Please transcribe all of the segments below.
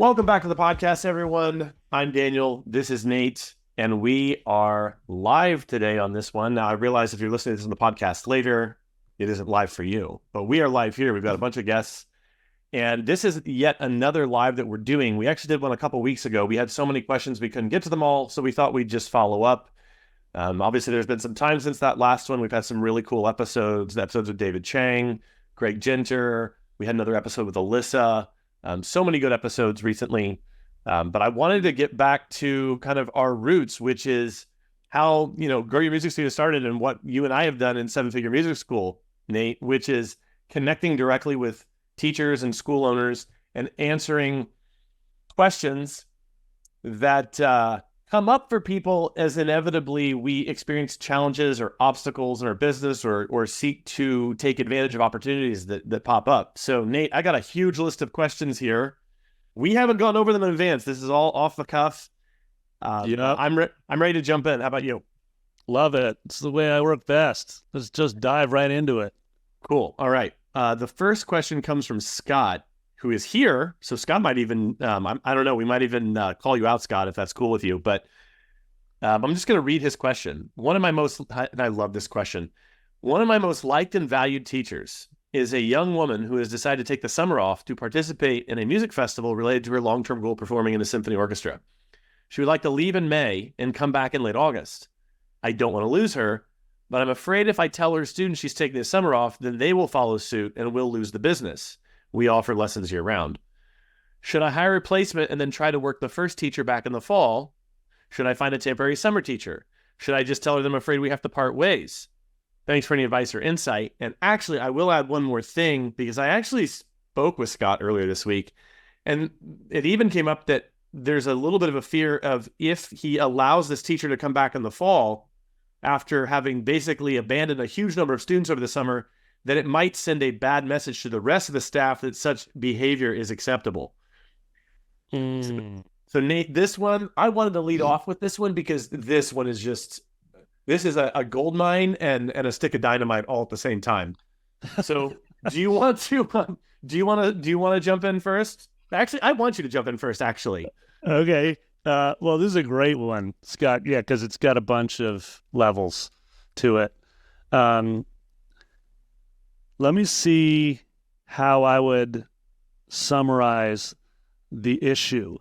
Welcome back to the podcast, everyone. I'm Daniel. This is Nate, and we are live today on this one. Now, I realize if you're listening to this on the podcast later, it isn't live for you, but we are live here. We've got a bunch of guests, and this is yet another live that we're doing. We actually did one a couple weeks ago. We had so many questions, we couldn't get to them all, so we thought we'd just follow up. Obviously, there's been some time since that last one. We've had some really cool episodes with David Chang, Greg Genter. We had another episode with Alyssa. So many good episodes recently. But I wanted to get back to kind of our roots, which is how, Grow Your Music Studio started and what you and I have done in 7-Figure Music School, Nate, which is connecting directly with teachers and school owners and answering questions that come up for people as inevitably we experience challenges or obstacles in our business or seek to take advantage of opportunities that pop up. So, Nate, I got a huge list of questions here. We haven't gone over them in advance. This is all off the cuff. I'm ready to jump in. How about you? Love it. It's the way I work best. Let's just dive right into it. Cool. All right. The first question comes from Scott, who is here. So Scott might even, I don't know, we might even call you out, Scott, if that's cool with you. But I'm just going to read his question. And I love this question. One of my most liked and valued teachers is a young woman who has decided to take the summer off to participate in a music festival related to her long-term goal performing in a symphony orchestra. She would like to leave in May and come back in late August. I don't want to lose her, but I'm afraid if I tell her students she's taking the summer off, then they will follow suit and we'll lose the business. We offer lessons year-round. Should I hire a replacement and then try to work the first teacher back in the fall? Should I find a temporary summer teacher? Should I just tell her that I'm afraid we have to part ways? Thanks for any advice or insight. And actually, I will add one more thing because I actually spoke with Scott earlier this week, and it even came up that there's a little bit of a fear of if he allows this teacher to come back in the fall after having basically abandoned a huge number of students over the summer, that it might send a bad message to the rest of the staff that such behavior is acceptable. So Nate, this one, I wanted to lead off with this one because this one is just, this is a gold mine and a stick of dynamite all at the same time. So do you want to jump in first? Actually, I want you to jump in first, actually. Okay. Well, this is a great one, Scott. Yeah, because it's got a bunch of levels to it. Let me see how I would summarize the issue.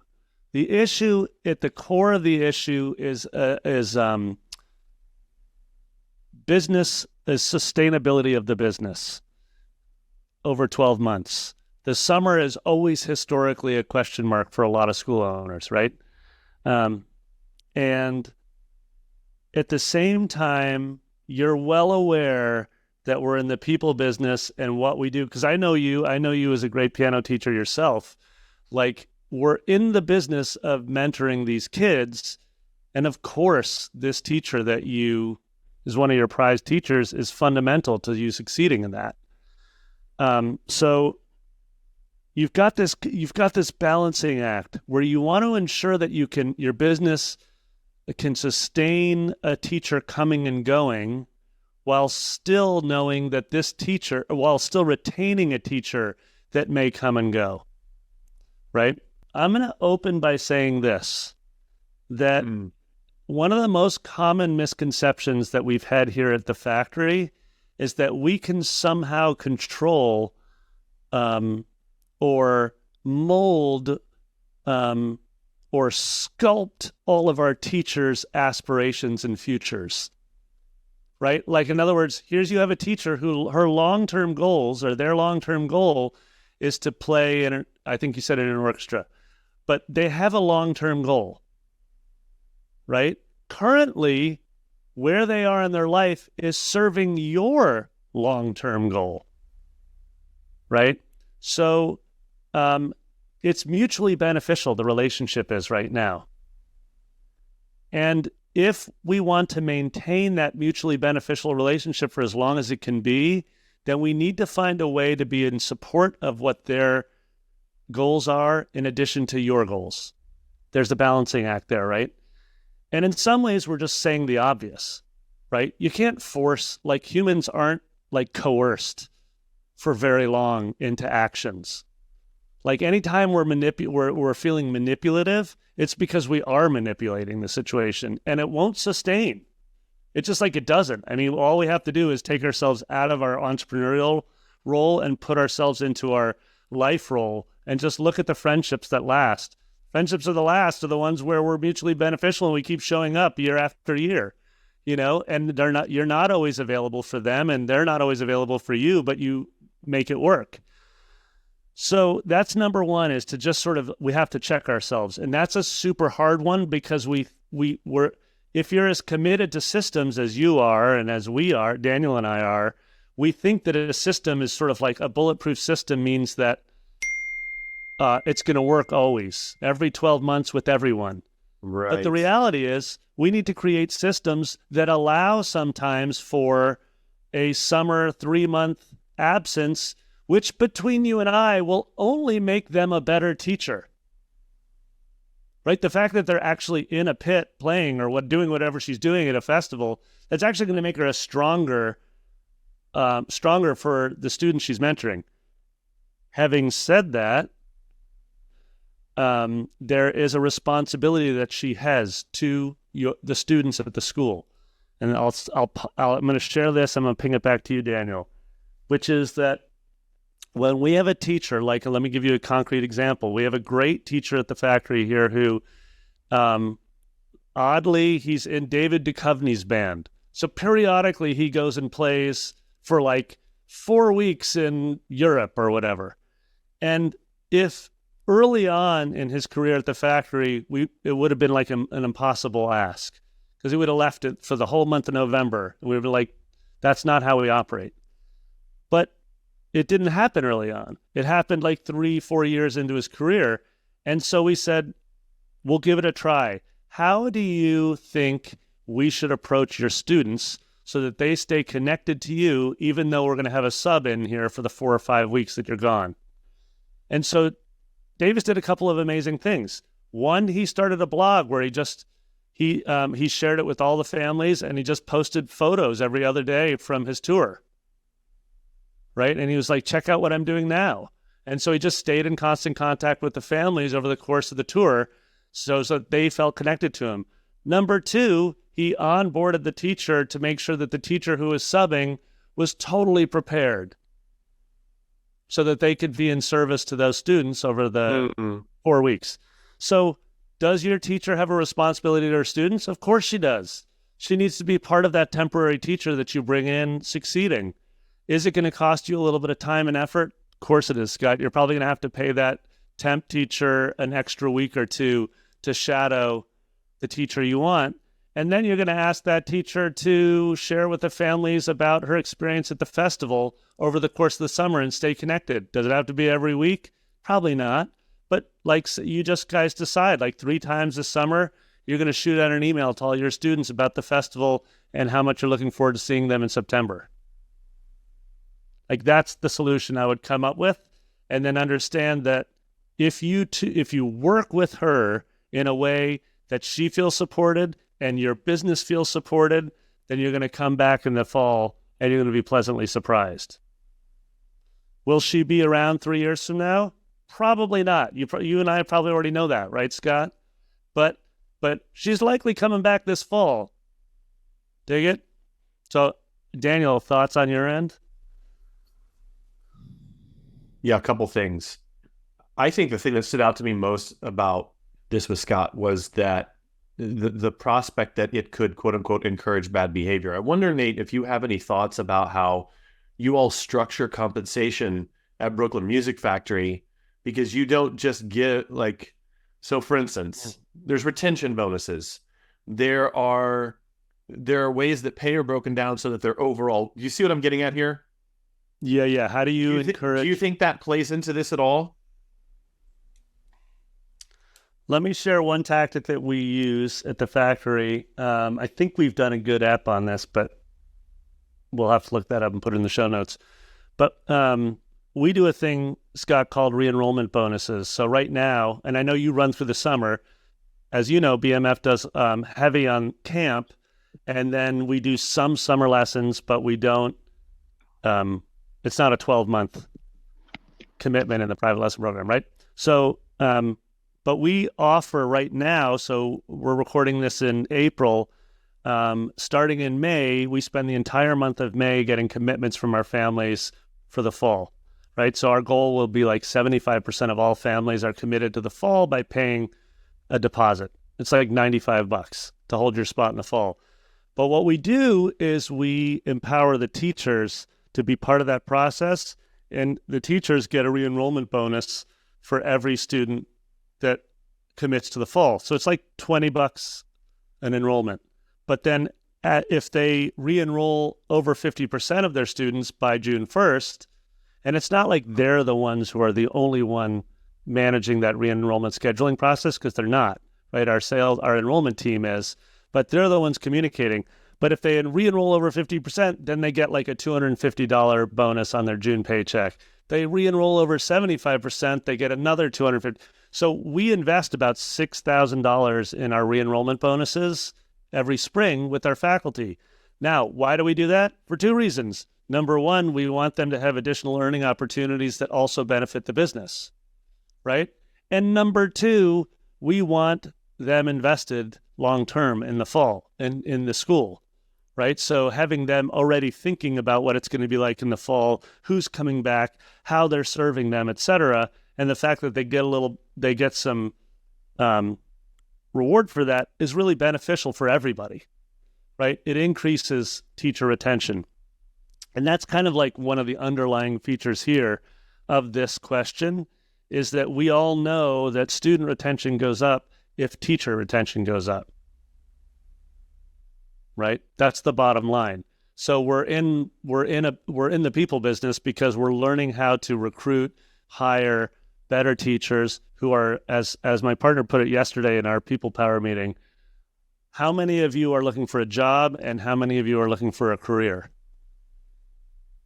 The issue, at the core of the issue is business, is sustainability of the business over 12 months. The summer is always historically a question mark for a lot of school owners, right? And at the same time, you're well aware that we're in the people business and what we do. Because I know you as a great piano teacher yourself. Like, we're in the business of mentoring these kids. And of course, this teacher that you is one of your prized teachers is fundamental to you succeeding in that. So you've got this balancing act where you want to ensure that your business can sustain a teacher coming and going while still knowing that while still retaining a teacher that may come and go, right? I'm going to open by saying this, that one of the most common misconceptions that we've had here at the factory is that we can somehow control or mold or sculpt all of our teachers' aspirations and futures, right? Like, in other words, you have a teacher who her long-term goals or their long-term goal is to play in, I think you said in an orchestra, but they have a long-term goal, right? Currently, where they are in their life is serving your long-term goal, right? So it's mutually beneficial, the relationship is right now. And if we want to maintain that mutually beneficial relationship for as long as it can be, then we need to find a way to be in support of what their goals are in addition to your goals. There's a balancing act there, right? And in some ways, we're just saying the obvious, right? You can't force, like, humans aren't like coerced for very long into actions. Like anytime we're feeling manipulative, it's because we are manipulating the situation, and it won't sustain. It's just like it doesn't. I mean, all we have to do is take ourselves out of our entrepreneurial role and put ourselves into our life role and just look at the friendships that last. Friendships are the ones where we're mutually beneficial and we keep showing up year after year, and you're not always available for them and they're not always available for you, but you make it work. So that's number one, is to just we have to check ourselves. And that's a super hard one because we're, if you're as committed to systems as you are and as we are, Daniel and I are, we think that a system is sort of like a bulletproof system means that it's going to work always, every 12 months with everyone. Right. But the reality is we need to create systems that allow sometimes for a summer 3-month absence, which between you and I will only make them a better teacher. Right? The fact that they're actually in a pit playing or doing whatever she's doing at a festival, that's actually going to make her a stronger for the students she's mentoring. Having said that, there is a responsibility that she has to the students at the school. And I'm going to share this. I'm going to ping it back to you, Daniel, which is that when we have a teacher, like, let me give you a concrete example. We have a great teacher at the factory here who, oddly, he's in David Duchovny's band. So periodically he goes and plays for like 4 weeks in Europe or whatever. And if early on in his career at the factory, it would have been like an impossible ask, because he would have left it for the whole month of November. We would be like, that's not how we operate. But it didn't happen early on. It happened like 3-4 years into his career. And so we said, we'll give it a try. How do you think we should approach your students so that they stay connected to you, even though we're going to have a sub in here for the 4 or 5 weeks that you're gone? And so Davis did a couple of amazing things. One, he started a blog where he shared it with all the families, and he just posted photos every other day from his tour. Right? And he was like, check out what I'm doing now. And so he just stayed in constant contact with the families over the course of the tour so that they felt connected to him. Number 2, he onboarded the teacher to make sure that the teacher who was subbing was totally prepared so that they could be in service to those students over the 4 weeks. So does your teacher have a responsibility to her students? Of course she does. She needs to be part of that temporary teacher that you bring in succeeding. Is it going to cost you a little bit of time and effort? Of course it is, Scott. You're probably going to have to pay that temp teacher an extra week or two to shadow the teacher you want. And then you're going to ask that teacher to share with the families about her experience at the festival over the course of the summer and stay connected. Does it have to be every week? Probably not. But like you just guys decide, like 3 times this summer, you're going to shoot out an email to all your students about the festival and how much you're looking forward to seeing them in September. Like that's the solution I would come up with. And then understand that if you work with her in a way that she feels supported and your business feels supported, then you're going to come back in the fall and you're going to be pleasantly surprised. Will she be around 3 years from now? Probably not. You and I probably already know that, right, Scott? But she's likely coming back this fall. Dig it? So, Daniel, thoughts on your end? Yeah, a couple things. I think the thing that stood out to me most about this with Scott was that the prospect that it could, quote unquote, encourage bad behavior. I wonder, Nate, if you have any thoughts about how you all structure compensation at Brooklyn Music Factory, because you don't just get so for instance, there's retention bonuses. There are ways that pay are broken down so that they're overall, you see what I'm getting at here? Yeah. How do you encourage? Do you think that plays into this at all? Let me share one tactic that we use at the factory. I think we've done a good app on this, but we'll have to look that up and put it in the show notes. But we do a thing, Scott, called re-enrollment bonuses. So right now, and I know you run through the summer, as you know, BMF does heavy on camp, and then we do some summer lessons, but we don't, it's not a 12-month commitment in the private lesson program, right? So, but we offer right now, so we're recording this in April. Starting in May, we spend the entire month of May getting commitments from our families for the fall, right? So our goal will be like 75% of all families are committed to the fall by paying a deposit. It's like $95 to hold your spot in the fall. But what we do is we empower the teachers to be part of that process, and the teachers get a re-enrollment bonus for every student that commits to the fall. So it's like $20 an enrollment. But then if they re-enroll over 50% of their students by June 1st, and it's not like they're the ones who are the only one managing that re-enrollment scheduling process, because they're not, right? Our enrollment team is, but they're the ones communicating. But if they re-enroll over 50%, then they get like a $250 bonus on their June paycheck. They re-enroll over 75%, they get another $250. So we invest about $6,000 in our re-enrollment bonuses every spring with our faculty. Now, why do we do that? For two reasons. Number one, we want them to have additional earning opportunities that also benefit the business, right? And number two, we want them invested long-term in the fall and in the school, right? So having them already thinking about what it's going to be like in the fall, who's coming back, how they're serving them, et cetera, and the fact that they get some reward for that is really beneficial for everybody, right? It increases teacher retention. And that's kind of like one of the underlying features here of this question, is that we all know that student retention goes up if teacher retention goes up, right? That's the bottom line. So we're in the people business because we're learning how to recruit, hire better teachers who are, as my partner put it yesterday in our people power meeting, how many of you are looking for a job and how many of you are looking for a career?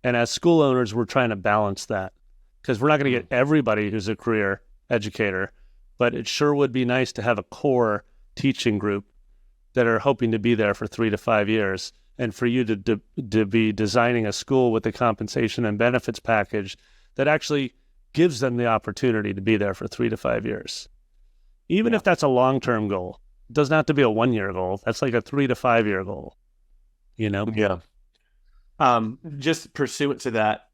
And as school owners, we're trying to balance that, because we're not going to get everybody who's a career educator, but it sure would be nice to have a core teaching group that are hoping to be there for 3 to 5 years, and for you to be designing a school with a compensation and benefits package that actually gives them the opportunity to be there for 3 to 5 years. Even if that's a long-term goal, it doesn't have to be a 1-year goal. That's like a 3 to 5 year goal, you know? Yeah. Just pursuant to that,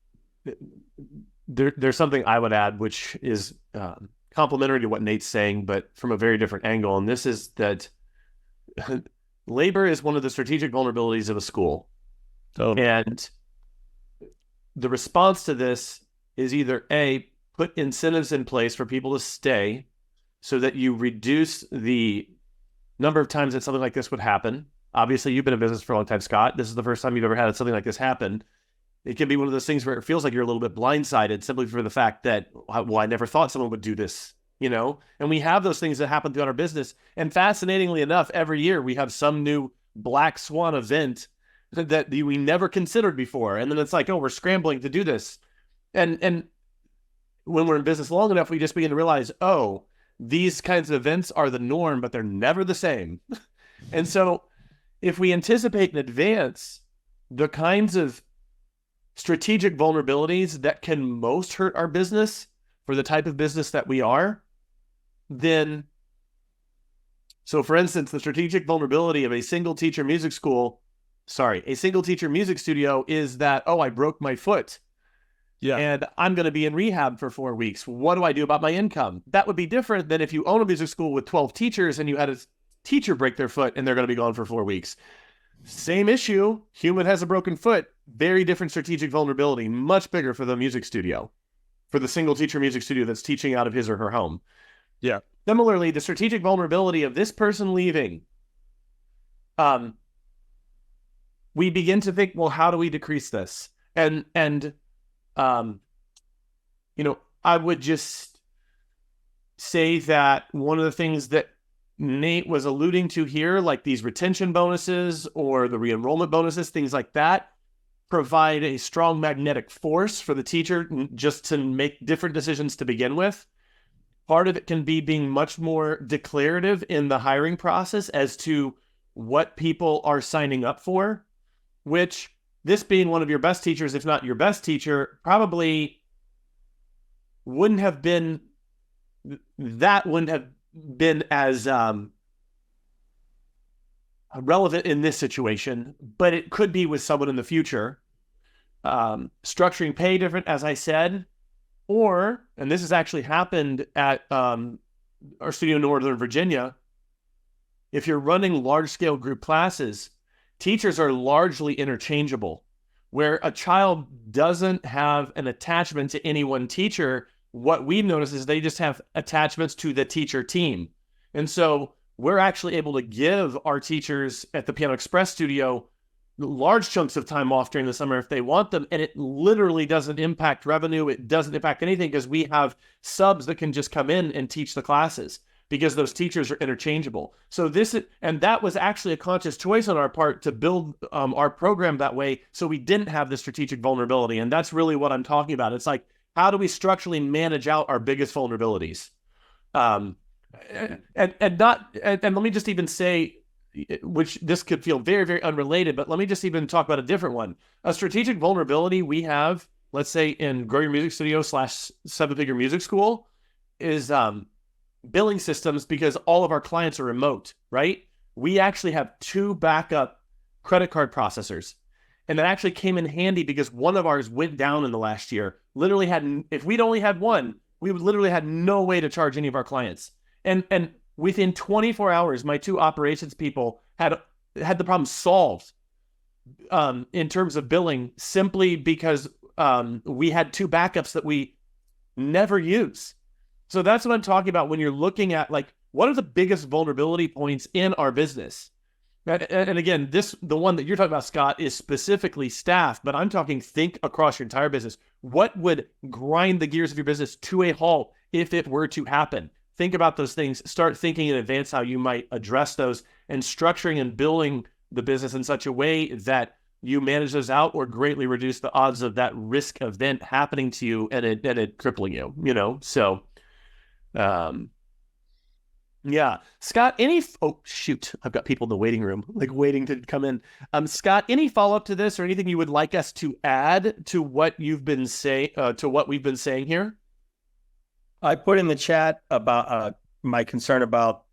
there's something I would add, which is complementary to what Nate's saying, but from a very different angle. And this is that labor is one of the strategic vulnerabilities of a school. Totally. And the response to this is either A, put incentives in place for people to stay so that you reduce the number of times that something like this would happen. Obviously, you've been in business for a long time, Scott. This is the first time you've ever had something like this happen. It can be one of those things where it feels like you're a little bit blindsided simply for the fact that, well, I never thought someone would do this, you know? And we have those things that happen throughout our business. And fascinatingly enough, every year we have some new black swan event that we never considered before. And then it's like, oh, we're scrambling to do this. And when we're in business long enough, we just begin to realize, oh, these kinds of events are the norm, but they're never the same. And so if we anticipate in advance the kinds of strategic vulnerabilities that can most hurt our business for the type of business that we are, then, so for instance, the strategic vulnerability of a single teacher music studio is that, oh, I broke my foot. Yeah. And I'm going to be in rehab for 4 weeks. What do I do about my income? That would be different than if you own a music school with 12 teachers and you had a teacher break their foot and they're going to be gone for 4 weeks. Same issue. Human has a broken foot. Very different strategic vulnerability. Much bigger for the music studio, for the single teacher music studio that's teaching out of his or her home. Yeah. Similarly, the strategic vulnerability of this person leaving, we begin to think, well, how do we decrease this? And I would just say that one of the things that Nate was alluding to here, like these retention bonuses or the re-enrollment bonuses, things like that, provide a strong magnetic force for the teacher just to make different decisions to begin with. Part of it can be being much more declarative in the hiring process as to what people are signing up for, which, this being one of your best teachers, if not your best teacher, probably wouldn't have been that wouldn't have been as relevant in this situation, but it could be with someone in the future. Structuring pay different, as I said, or, and this has actually happened at our studio in Northern Virginia, if you're running large-scale group classes, teachers are largely interchangeable. Where a child doesn't have an attachment to any one teacher, what we've noticed is they just have attachments to the teacher team. And so we're actually able to give our teachers at the Piano Express studio large chunks of time off during the summer if they want them. And it literally doesn't impact revenue. It doesn't impact anything because we have subs that can just come in and teach the classes because those teachers are interchangeable. So that was actually a conscious choice on our part to build our program that way so we didn't have the strategic vulnerability. And that's really what I'm talking about. It's like, how do we structurally manage out our biggest vulnerabilities? And let me just even say, which this could feel very, very unrelated, but let me just even talk about a different one. A strategic vulnerability we have, let's say in Grow Your Music Studio / 7-Figure Music School, is billing systems, because all of our clients are remote, right? We actually have 2 backup credit card processors. And that actually came in handy because one of ours went down in the last year. If we'd only had one, we would literally had no way to charge any of our clients. And within 24 hours, my 2 operations people had the problem solved in terms of billing, simply because we had 2 backups that we never use. So that's what I'm talking about when you're looking at, like, what are the biggest vulnerability points in our business? And again, the one that you're talking about, Scott, is specifically staff, but I'm talking think across your entire business. What would grind the gears of your business to a halt if it were to happen? Think about those things. Start thinking in advance how you might address those, and structuring and building the business in such a way that you manage those out or greatly reduce the odds of that risk event happening to you and it crippling you, So, yeah. Scott, oh, shoot. I've got people in the waiting room, like waiting to come in. Scott, any follow-up to this or anything you would like us to add to what you've been to what we've been saying here? I put in the chat about my concern about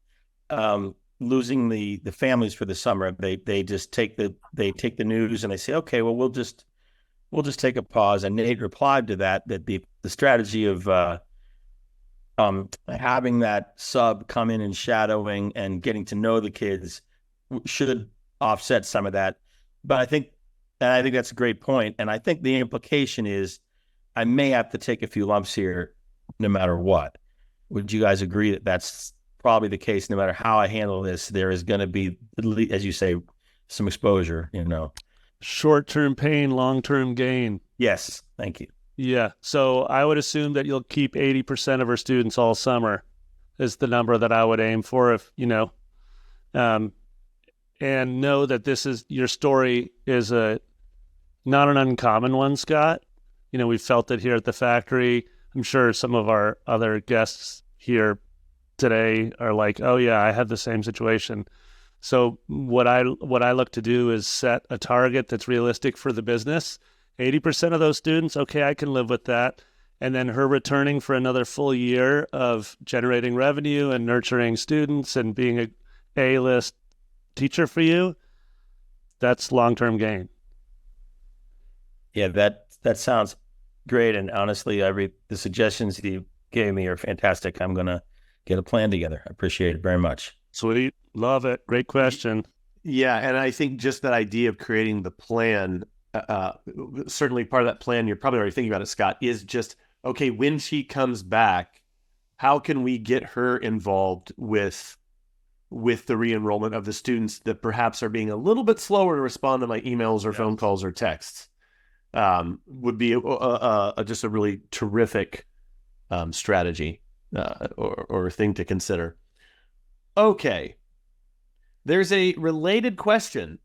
losing the families for the summer. They just take the news and they say, okay, well, we'll just take a pause. And Nate replied to that the strategy of having that sub come in and shadowing and getting to know the kids should offset some of that. But I think that's a great point. And I think the implication is I may have to take a few lumps here no matter what. Would you guys agree that that's probably the case? No matter how I handle this, there is going to be, as you say, some exposure, Short-term pain, long-term gain. Yes. Thank you. Yeah. So I would assume that you'll keep 80% of our students all summer is the number that I would aim for, if, and know that your story is not an uncommon one, Scott. We felt it here at the factory. I'm sure some of our other guests here today are like, oh yeah, I had the same situation. So what I look to do is set a target that's realistic for the business. 80% of those students, okay, I can live with that. And then her returning for another full year of generating revenue and nurturing students and being a A-list teacher for you, that's long-term gain. Yeah, that sounds great. And honestly, the suggestions you gave me are fantastic. I'm going to get a plan together. I appreciate it very much. Sweet. Love it. Great question. Yeah. And I think just that idea of creating the plan, certainly part of that plan, you're probably already thinking about it, Scott, is just, okay, when she comes back, how can we get her involved with the re-enrollment of the students that perhaps are being a little bit slower to respond to my emails or phone calls or texts? Would be just a really terrific strategy or thing to consider. Okay. There's a related question.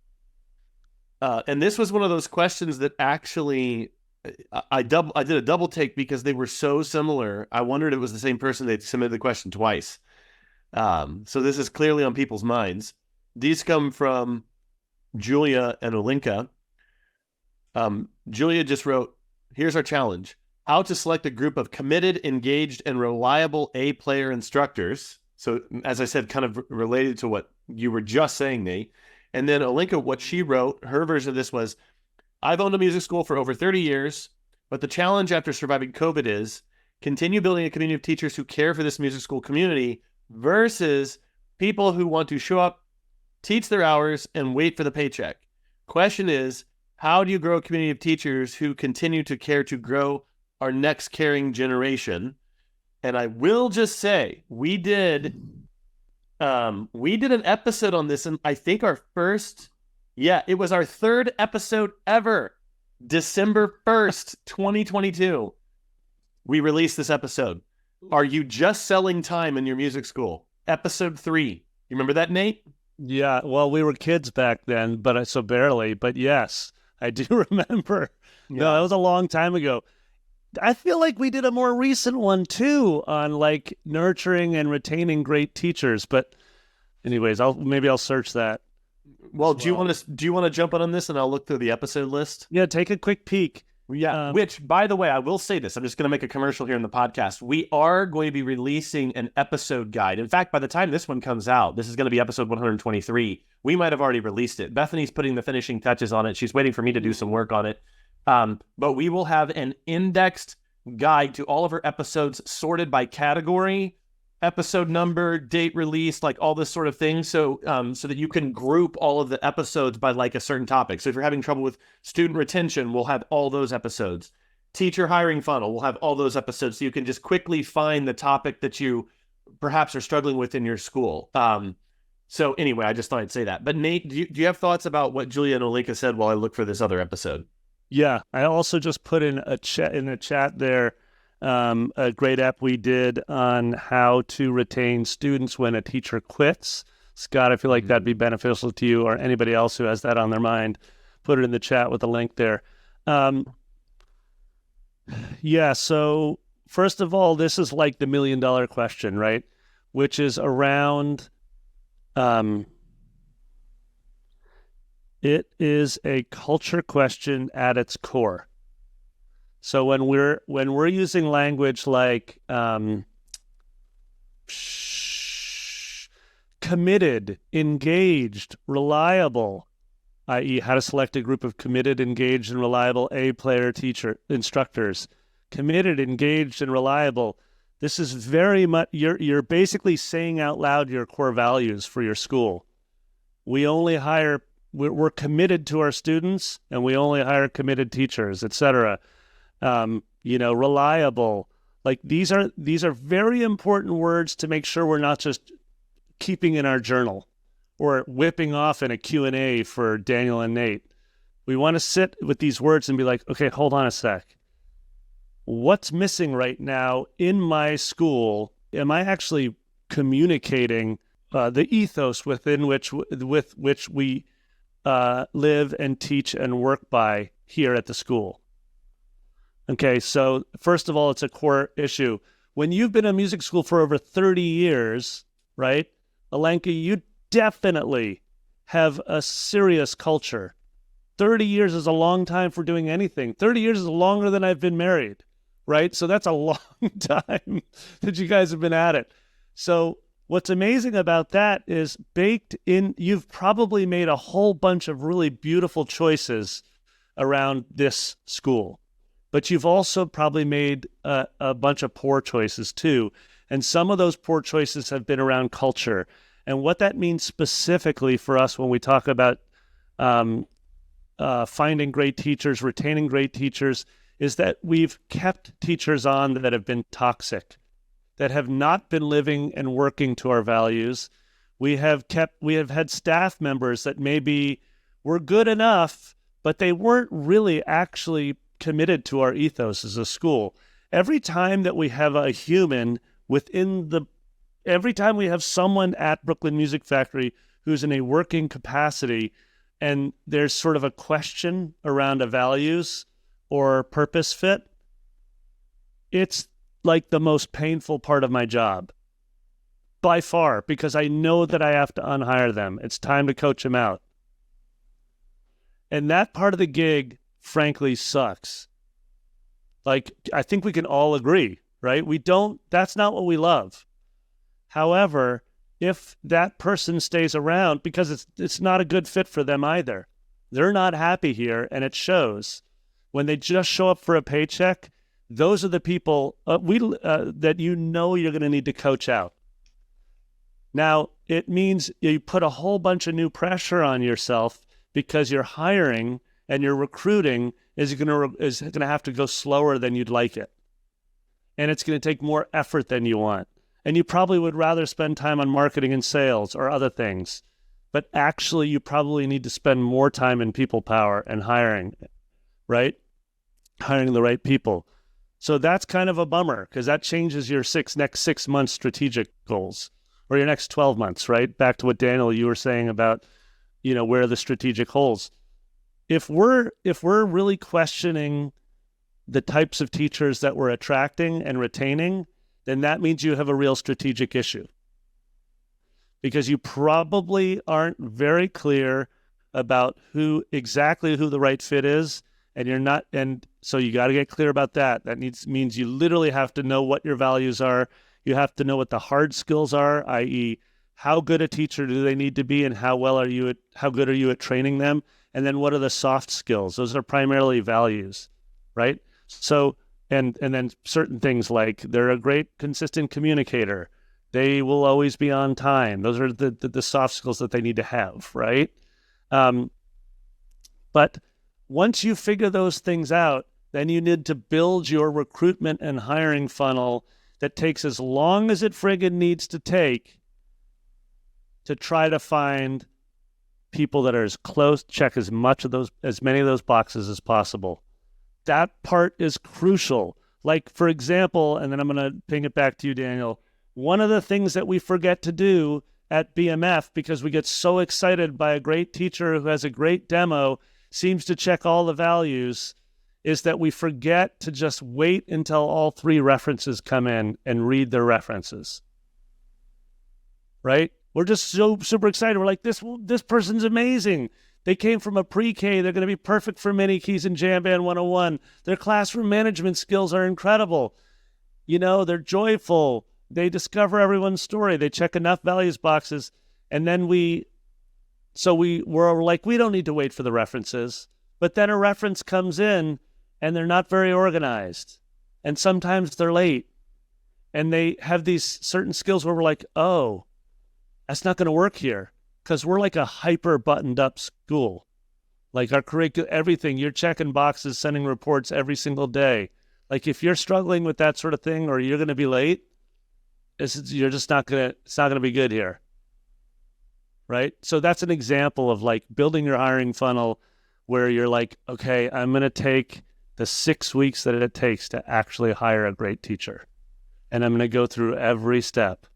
And this was one of those questions that actually I did a double take because they were so similar. I wondered if it was the same person that submitted the question twice. So this is clearly on people's minds. These come from Julia and Olinka. Julia just wrote, here's our challenge. how to select a group of committed, engaged, and reliable A-player instructors. So, as I said, kind of related to what you were just saying, Nate. And then a link of what she wrote. Her version of this was, I've owned a music school for over 30 years, but the challenge after surviving COVID is continue building a community of teachers who care for this music school community versus people who want to show up, teach their hours, and wait for the paycheck. Question is, how do you grow a community of teachers who continue to care to grow our next caring generation? And I will just say, we did an episode on this, and I think it was our third episode ever. December 1st, 2022. We released this episode. Are you just selling time in your music school? Episode 3. You remember that, Nate? Yeah, well, we were kids back then, but so barely. But yes, I do remember. Yeah. No, that was a long time ago. I feel like we did a more recent one too on like nurturing and retaining great teachers. But anyways, I'll search that. Well, do you want to jump on this and I'll look through the episode list? Yeah, take a quick peek. Yeah, which, by the way, I will say this. I'm just going to make a commercial here in the podcast. We are going to be releasing an episode guide. In fact, by the time this one comes out, this is going to be episode 123. We might have already released it. Bethany's putting the finishing touches on it. She's waiting for me to do some work on it. But we will have an indexed guide to all of our episodes sorted by category, episode number, date release, like all this sort of thing. So that you can group all of the episodes by like a certain topic. So if you're having trouble with student retention, we'll have all those episodes. Teacher hiring funnel, we'll have all those episodes. So you can just quickly find the topic that you perhaps are struggling with in your school. So anyway, I just thought I'd say that. But Nate, do you have thoughts about what Julia and Olinka said while I look for this other episode? Yeah, I also just put in a chat there a great app we did on how to retain students when a teacher quits. Scott, I feel like that'd be beneficial to you or anybody else who has that on their mind. Put it in the chat with a link there. Yeah, so first of all, this is like the $1 million question, right? Which is around, it is a culture question at its core. So when we're using language like committed, engaged, reliable, i.e. how to select a group of committed, engaged, and reliable A-player instructors, committed, engaged, and reliable, this is very much, you're basically saying out loud your core values for your school. We're committed to our students, and we only hire committed teachers, etc. Reliable. Like these are very important words to make sure we're not just keeping in our journal or whipping off in a Q&A for Daniel and Nate. We want to sit with these words and be like, okay, hold on a sec. What's missing right now in my school? Am I actually communicating the ethos within which we live and teach and work by here at the school? Okay, so first of all, it's a core issue. When you've been in music school for over 30 years, right, Alenka, you definitely have a serious culture. 30 years is a long time for doing anything. 30 years is longer than I've been married, right? So that's a long time that you guys have been at it. So what's amazing about that is baked in, you've probably made a whole bunch of really beautiful choices around this school. But you've also probably made a bunch of poor choices too. And some of those poor choices have been around culture. And what that means specifically for us when we talk about finding great teachers, retaining great teachers, is that we've kept teachers on that have been toxic, that have not been living and working to our values. We have had staff members that maybe were good enough, but they weren't really actually committed to our ethos as a school. Every time that we have a human every time we have someone at Brooklyn Music Factory who's in a working capacity and there's sort of a question around a values or purpose fit, it's like the most painful part of my job by far, because I know that I have to unhire them. It's time to coach them out. And that part of the gig frankly sucks. Like, I think we can all agree, right? That's not what we love. However, if that person stays around, because it's not a good fit for them either, they're not happy here, and it shows. When they just show up for a paycheck, those are the people that you're going to need to coach out. Now, it means you put a whole bunch of new pressure on yourself because your hiring and your recruiting is going to have to go slower than you'd like it. And it's going to take more effort than you want. And you probably would rather spend time on marketing and sales or other things. But actually, you probably need to spend more time in people power and hiring, right? Hiring the right people. So that's kind of a bummer because that changes your next 6 months strategic goals or your next 12 months, right? Back to what Daniel, you were saying about, where are the strategic holes. If we're really questioning the types of teachers that we're attracting and retaining, then that means you have a real strategic issue. Because you probably aren't very clear about who the right fit is, and you're not, and so you got to get clear about that. That means you literally have to know what your values are. You have to know what the hard skills are, i.e., how good a teacher do they need to be, and how good are you at training them? And then what are the soft skills? Those are primarily values, right? So, and then certain things like they're a great, consistent communicator. They will always be on time. Those are the soft skills that they need to have, right? But once you figure those things out, then you need to build your recruitment and hiring funnel that takes as long as it friggin' needs to take to try to find people that are as close, check as many of those boxes as possible. That part is crucial. Like, for example, and then I'm going to ping it back to you, Daniel, one of the things that we forget to do at BMF, because we get so excited by a great teacher who has a great demo, seems to check all the values, is that we forget to just wait until all 3 references come in and read their references. Right? We're just so super excited. We're like, this person's amazing. They came from a pre-K. They're going to be perfect for Mini Keys and Jamban 101. Their classroom management skills are incredible. They're joyful. They discover everyone's story. They check enough values boxes. And then we're like, we don't need to wait for the references. But then a reference comes in and they're not very organized. And sometimes they're late. And they have these certain skills where we're like, oh, that's not going to work here. Because we're like a hyper buttoned up school. Like our curriculum, everything, you're checking boxes, sending reports every single day. Like if you're struggling with that sort of thing or you're going to be late, you're just it's not going to be good here. Right? So that's an example of like building your hiring funnel where you're like, okay, I'm going to take the 6 weeks that it takes to actually hire a great teacher. And I'm going to go through every step.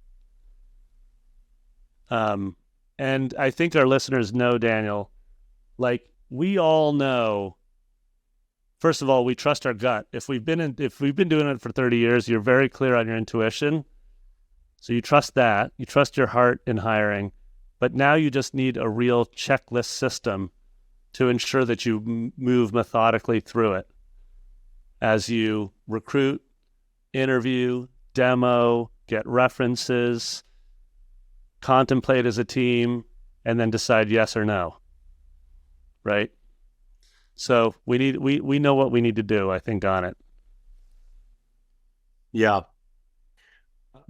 And I think our listeners know, Daniel, like we all know, first of all, we trust our gut. If we've been doing it for 30 years, you're very clear on your intuition. So you trust that. You trust your heart in hiring. But now you just need a real checklist system to ensure that you move methodically through it as you recruit, interview, demo, get references, contemplate as a team, and then decide yes or no. Right? So we know what we need to do, I think, on it. Yeah.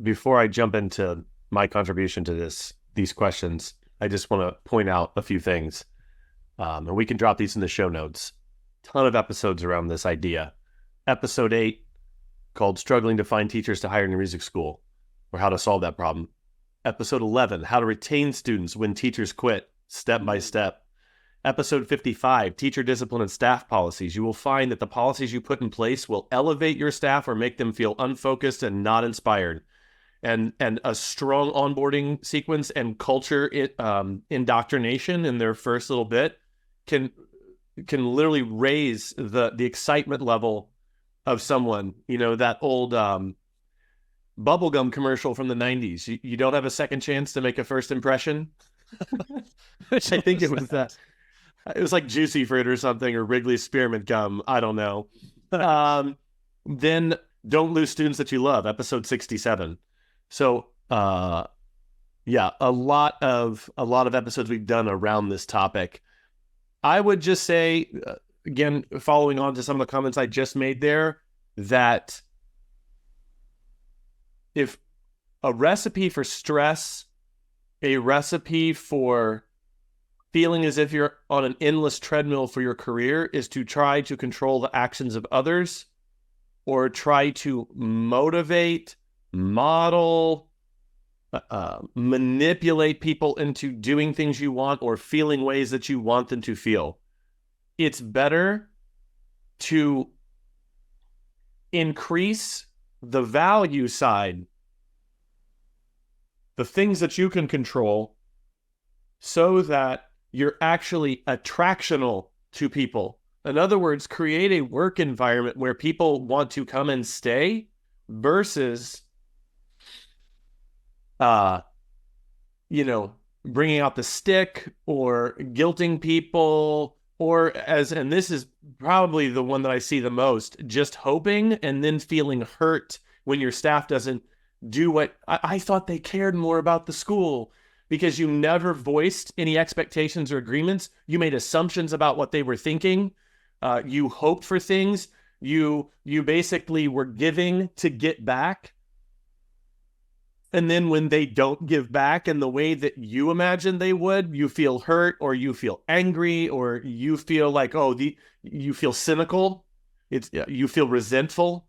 Before I jump into my contribution to these questions, I just want to point out a few things. And we can drop these in the show notes. Ton of episodes around this idea. Episode 8, called Struggling to Find Teachers to Hire in a Music School, or How to Solve That Problem. Episode 11, How to Retain Students When Teachers Quit, Step by Step. Episode 55, Teacher Discipline and Staff Policies. You will find that the policies you put in place will elevate your staff or make them feel unfocused and not inspired. And a strong onboarding sequence and culture indoctrination in their first little bit can literally raise the excitement level of someone. That old bubblegum commercial from the 90s. You don't have a second chance to make a first impression. I think it was that. It was like Juicy Fruit or something, or Wrigley's Spearmint Gum. I don't know. then don't lose students that you love, episode 67. So, yeah, a lot of episodes we've done around this topic. I would just say, again, following on to some of the comments I just made there, that if a recipe for stress, a recipe for feeling as if you're on an endless treadmill for your career is to try to control the actions of others, or try to motivate, model, manipulate people into doing things you want or feeling ways that you want them to feel. It's better to increase the value side, the things that you can control, so that you're actually attractional to people. In other words, create a work environment where people want to come and stay versus, bringing out the stick or guilting people, or and this is probably the one that I see the most, just hoping and then feeling hurt when your staff doesn't do what I thought they cared more about the school, because you never voiced any expectations or agreements. You made assumptions about what they were thinking. You hoped for things. You basically were giving to get back. And then when they don't give back in the way that you imagined they would, you feel hurt, or you feel angry, or you feel like, you feel cynical. You feel resentful.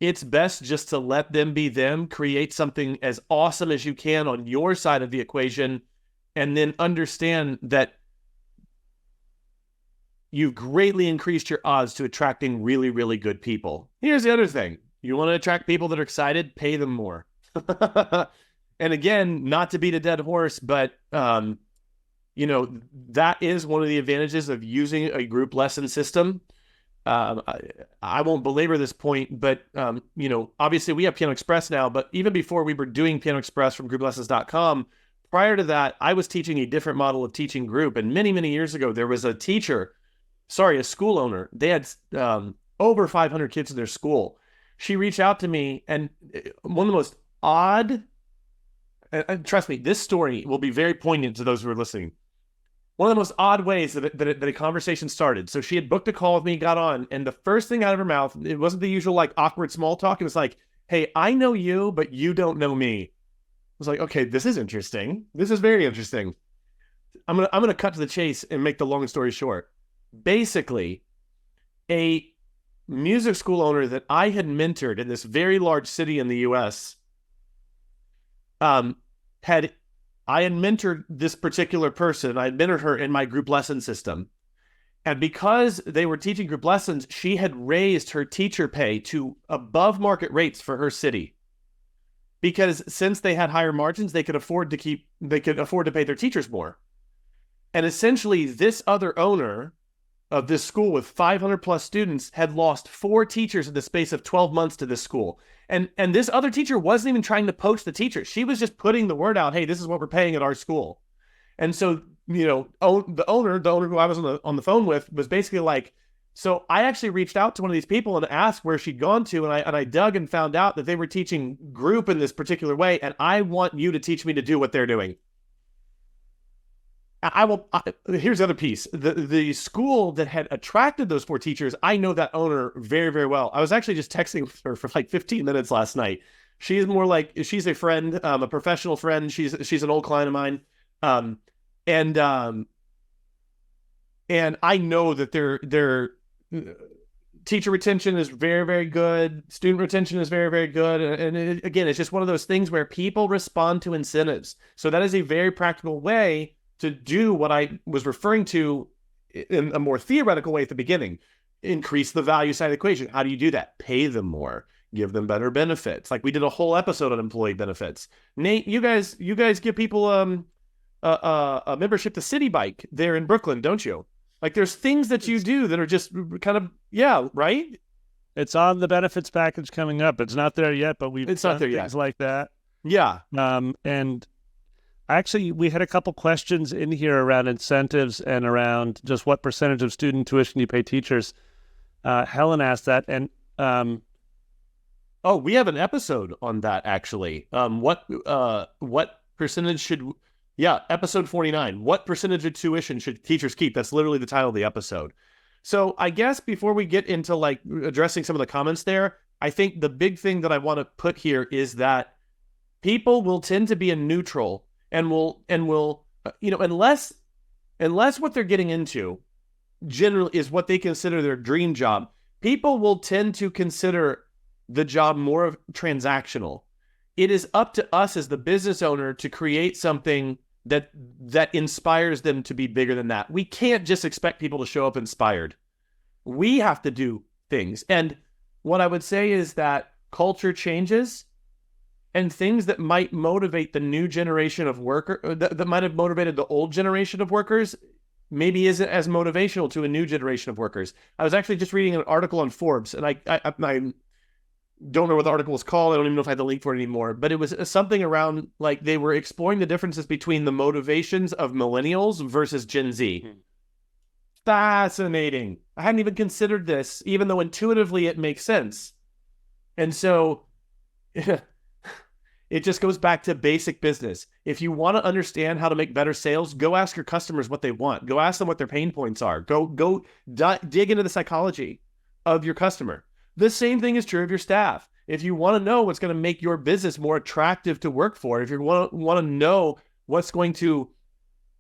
It's best just to let them be them, create something as awesome as you can on your side of the equation, and then understand that you've greatly increased your odds to attracting really, really good people. Here's the other thing. You want to attract people that are excited? Pay them more. And again, not to beat a dead horse, but, that is one of the advantages of using a group lesson system. I won't belabor this point, but, obviously we have Piano Express now, but even before we were doing Piano Express from grouplessons.com, prior to that, I was teaching a different model of teaching group. And many, many years ago, there was a school owner. They had over 500 kids in their school. She reached out to me, and one of the most odd, and trust me, this story will be very poignant to those who are listening. One of the most odd ways that a conversation started. So she had booked a call with me, got on, and the first thing out of her mouth, it wasn't the usual awkward small talk. It was like, "Hey, I know you, but you don't know me." I was like, "Okay, this is interesting. This is very interesting." I'm gonna cut to the chase and make the long story short. Basically, a music school owner that I had mentored in this very large city in the U.S. I had mentored this particular person. I had mentored her in my group lesson system. And because they were teaching group lessons, she had raised her teacher pay to above market rates for her city. Because since they had higher margins, they could afford to pay their teachers more. And essentially, this other owner of this school with 500 plus students had lost 4 teachers in the space of 12 months to this school. And this other teacher wasn't even trying to poach the teacher. She was just putting the word out, "Hey, this is what we're paying at our school." And so, the owner who I was on the phone with was basically like, so I actually reached out to one of these people and asked where she'd gone to. And I dug and found out that they were teaching group in this particular way. And I want you to teach me to do what they're doing. Here's the other piece. The school that had attracted those 4 teachers, I know that owner very, very well. I was actually just texting with her for 15 minutes last night. She's more like, she's a friend, a professional friend. She's an old client of mine. And I know that their teacher retention is very, very good. Student retention is very, very good. And again, it's just one of those things where people respond to incentives. So that is a very practical way to do what I was referring to in a more theoretical way at the beginning. Increase the value side of the equation. How do you do that? Pay them more. Give them better benefits. Like we did a whole episode on employee benefits. Nate, you guys give people a membership to City Bike there in Brooklyn, don't you? Like there's things that you do that are just kind of, yeah, right? It's on the benefits package coming up. It's not there yet, but it's not there yet. Things like that. Yeah. And actually, we had a couple questions in here around incentives and around just what percentage of student tuition you pay teachers. Helen asked that, and Oh, we have an episode on that actually. What percentage should? Yeah, episode 49. What percentage of tuition should teachers keep? That's literally the title of the episode. So I guess before we get into like addressing some of the comments there, I think the big thing that I want to put here is that people will tend to be a neutral and will unless what they're getting into generally is what they consider their dream job, people will tend to consider the job more transactional. It is up to us as the business owner to create something that inspires them to be bigger than that. We can't just expect people to show up inspired. We have to do things. And what I would say is that culture changes, and things that might motivate the new generation of worker that might have motivated the old generation of workers maybe isn't as motivational to a new generation of workers. I was actually just reading an article on Forbes, and I don't know what the article was called. I don't even know if I had the link for it anymore, but it was something around like they were exploring the differences between the motivations of millennials versus Gen Z. Fascinating. I hadn't even considered this, even though intuitively it makes sense. And so it just goes back to basic business. If you want to understand how to make better sales, go ask your customers what they want. Go ask them what their pain points are. Go dig into the psychology of your customer. The same thing is true of your staff. If you want to know what's going to make your business more attractive to work for, if you want to know what's going to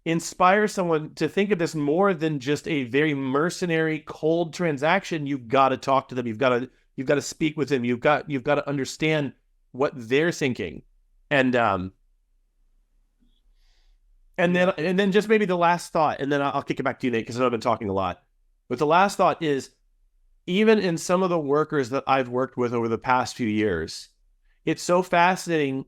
inspire someone to think of this more than just a very mercenary, cold transaction, you've got to talk to them. You've got to speak with them. You've got to understand what they're thinking. And then just maybe the last thought, and then I'll kick it back to you, Nate, because I've been talking a lot. But the last thought is, even in some of the workers that I've worked with over the past few years, it's so fascinating.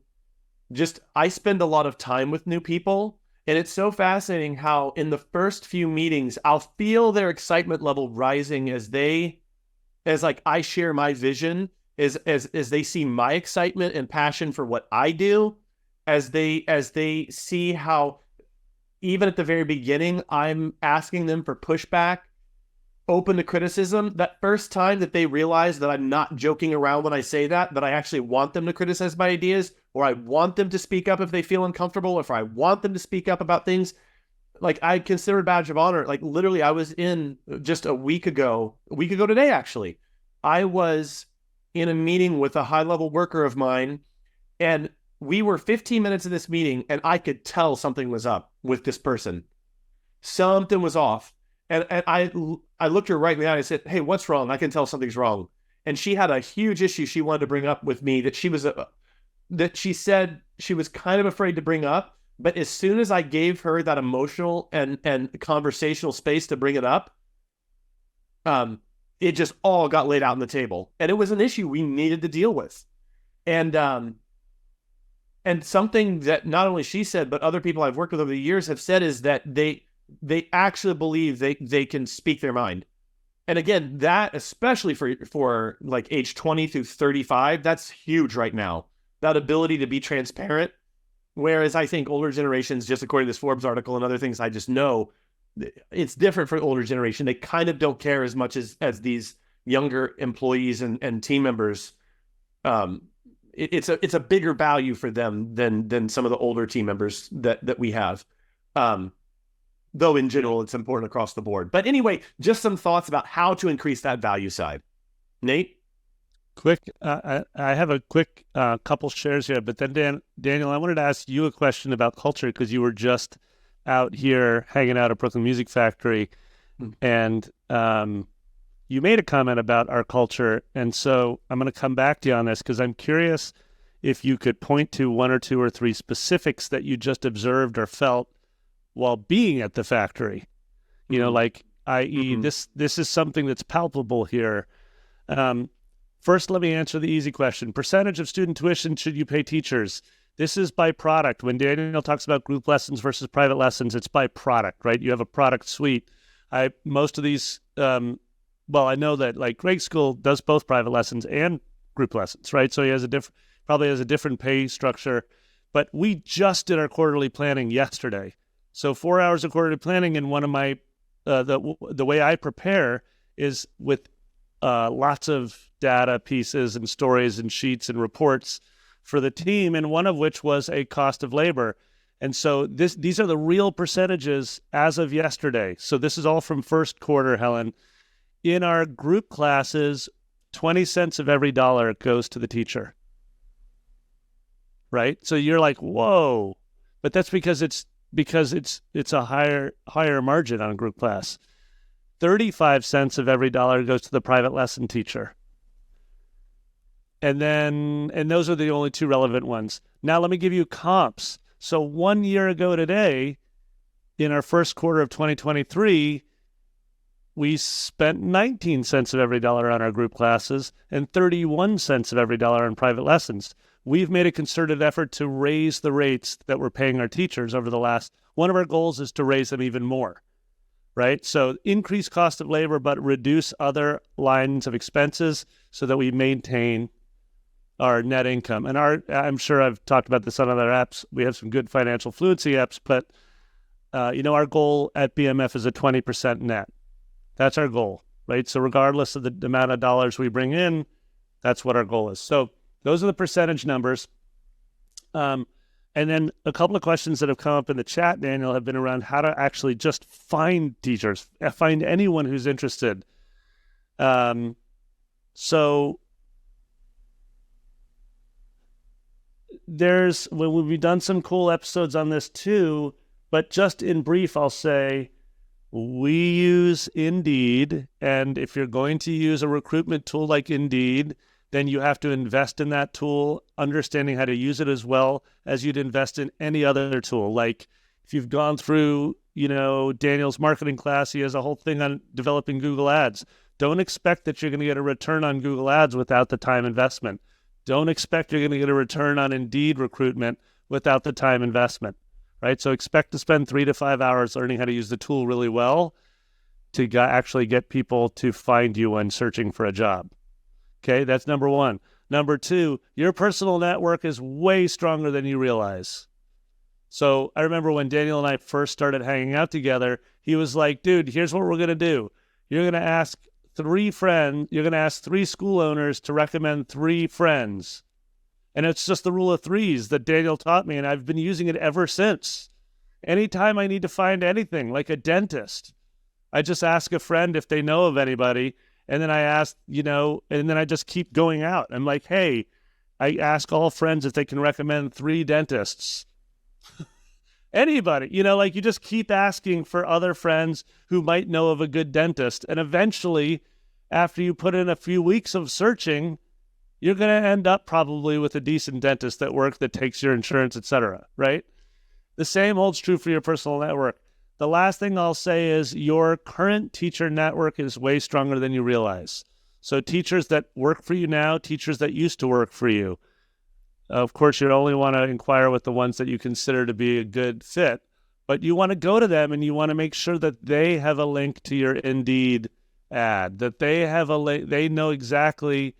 I spend a lot of time with new people, and it's so fascinating how in the first few meetings, I'll feel their excitement level rising as I share my vision, as they see my excitement and passion for what I do, as they see how even at the very beginning, I'm asking them for pushback, open to criticism. That first time that they realize that I'm not joking around when I say that I actually want them to criticize my ideas, or I want them to speak up if they feel uncomfortable, or if I want them to speak up about things, like I consider a badge of honor. Like literally, I was in just a week ago today, actually, I was in a meeting with a high-level worker of mine, and we were 15 minutes of this meeting, and I could tell something was up with this person. Something was off. And I looked her right in the eye and I said, "Hey, what's wrong? I can tell something's wrong." And she had a huge issue she wanted to bring up with me that she said she was kind of afraid to bring up. But as soon as I gave her that emotional and conversational space to bring it up, it just all got laid out on the table. And it was an issue we needed to deal with. And something that not only she said, but other people I've worked with over the years have said is that they actually believe they can speak their mind. And again, that especially for like age 20 through 35, that's huge right now. That ability to be transparent. Whereas I think older generations, just according to this Forbes article and other things I just know, it's different for older generation. They kind of don't care as much as these younger employees and team members. It's a bigger value for them than some of the older team members that we have. Though in general, it's important across the board. But anyway, just some thoughts about how to increase that value side. Nate? I have a quick couple shares here, but then Daniel, I wanted to ask you a question about culture, because you were just out here hanging out at Brooklyn Music Factory, and you made a comment about our culture. And so I'm going to come back to you on this, because I'm curious if you could point to one or two or three specifics that you just observed or felt while being at the factory, like, i.e. this is something that's palpable here. First, let me answer the easy question. Percentage of student tuition should you pay teachers? This is by product. When Daniel talks about group lessons versus private lessons, it's by product, right? You have a product suite. Most of these, I know that like Greg's school does both private lessons and group lessons, right? So he has probably has a different pay structure. But we just did our quarterly planning yesterday. So 4 hours of quarterly planning, and one of my the way I prepare is with lots of data pieces and stories and sheets and reports for the team, and one of which was a cost of labor. And so these are the real percentages as of yesterday. So this is all from first quarter, Helen. In our group classes, 20 cents of every dollar goes to the teacher. Right? So you're like, whoa. But that's because it's a higher margin on a group class. 35 cents of every dollar goes to the private lesson teacher. And those are the only two relevant ones. Now let me give you comps. So 1 year ago today, in our first quarter of 2023, we spent 19 cents of every dollar on our group classes and 31 cents of every dollar on private lessons. We've made a concerted effort to raise the rates that we're paying our teachers over the last. One of our goals is to raise them even more, right? So increase cost of labor, but reduce other lines of expenses so that we maintain our net income. And I'm sure I've talked about this on other apps. We have some good financial fluency apps, but our goal at BMF is a 20% net. That's our goal, right? So regardless of the amount of dollars we bring in, that's what our goal is. So those are the percentage numbers. And then a couple of questions that have come up in the chat, Daniel, have been around how to actually just find teachers, find anyone who's interested. So we've done some cool episodes on this too, but just in brief, I'll say we use Indeed. And if you're going to use a recruitment tool like Indeed, then you have to invest in that tool, understanding how to use it as well as you'd invest in any other tool. Like if you've gone through, Daniel's marketing class, he has a whole thing on developing Google Ads. Don't expect that you're going to get a return on Google Ads without the time investment. Don't expect you're going to get a return on Indeed recruitment without the time investment, right? So expect to spend 3 to 5 hours learning how to use the tool really well to actually get people to find you when searching for a job. Okay, that's number one. Number two, your personal network is way stronger than you realize. So I remember when Daniel and I first started hanging out together, he was like, dude, here's what we're going to do. You're going to ask 3 school owners to recommend 3 friends. And it's just the rule of threes that Daniel taught me, and I've been using it ever since. Anytime I need to find anything, like a dentist, I just ask a friend if they know of anybody, and then I ask, and then I just keep going out. I'm like, hey, I ask all friends if they can recommend 3 dentists. Anybody, you just keep asking for other friends who might know of a good dentist. And eventually, after you put in a few weeks of searching, you're going to end up probably with a decent dentist that takes your insurance, etc., right? The same holds true for your personal network. The last thing I'll say is your current teacher network is way stronger than you realize. So teachers that work for you now, teachers that used to work for you. Of course, you'd only want to inquire with the ones that you consider to be a good fit, but you want to go to them and you want to make sure that they have a link to your Indeed ad, that they have they know exactly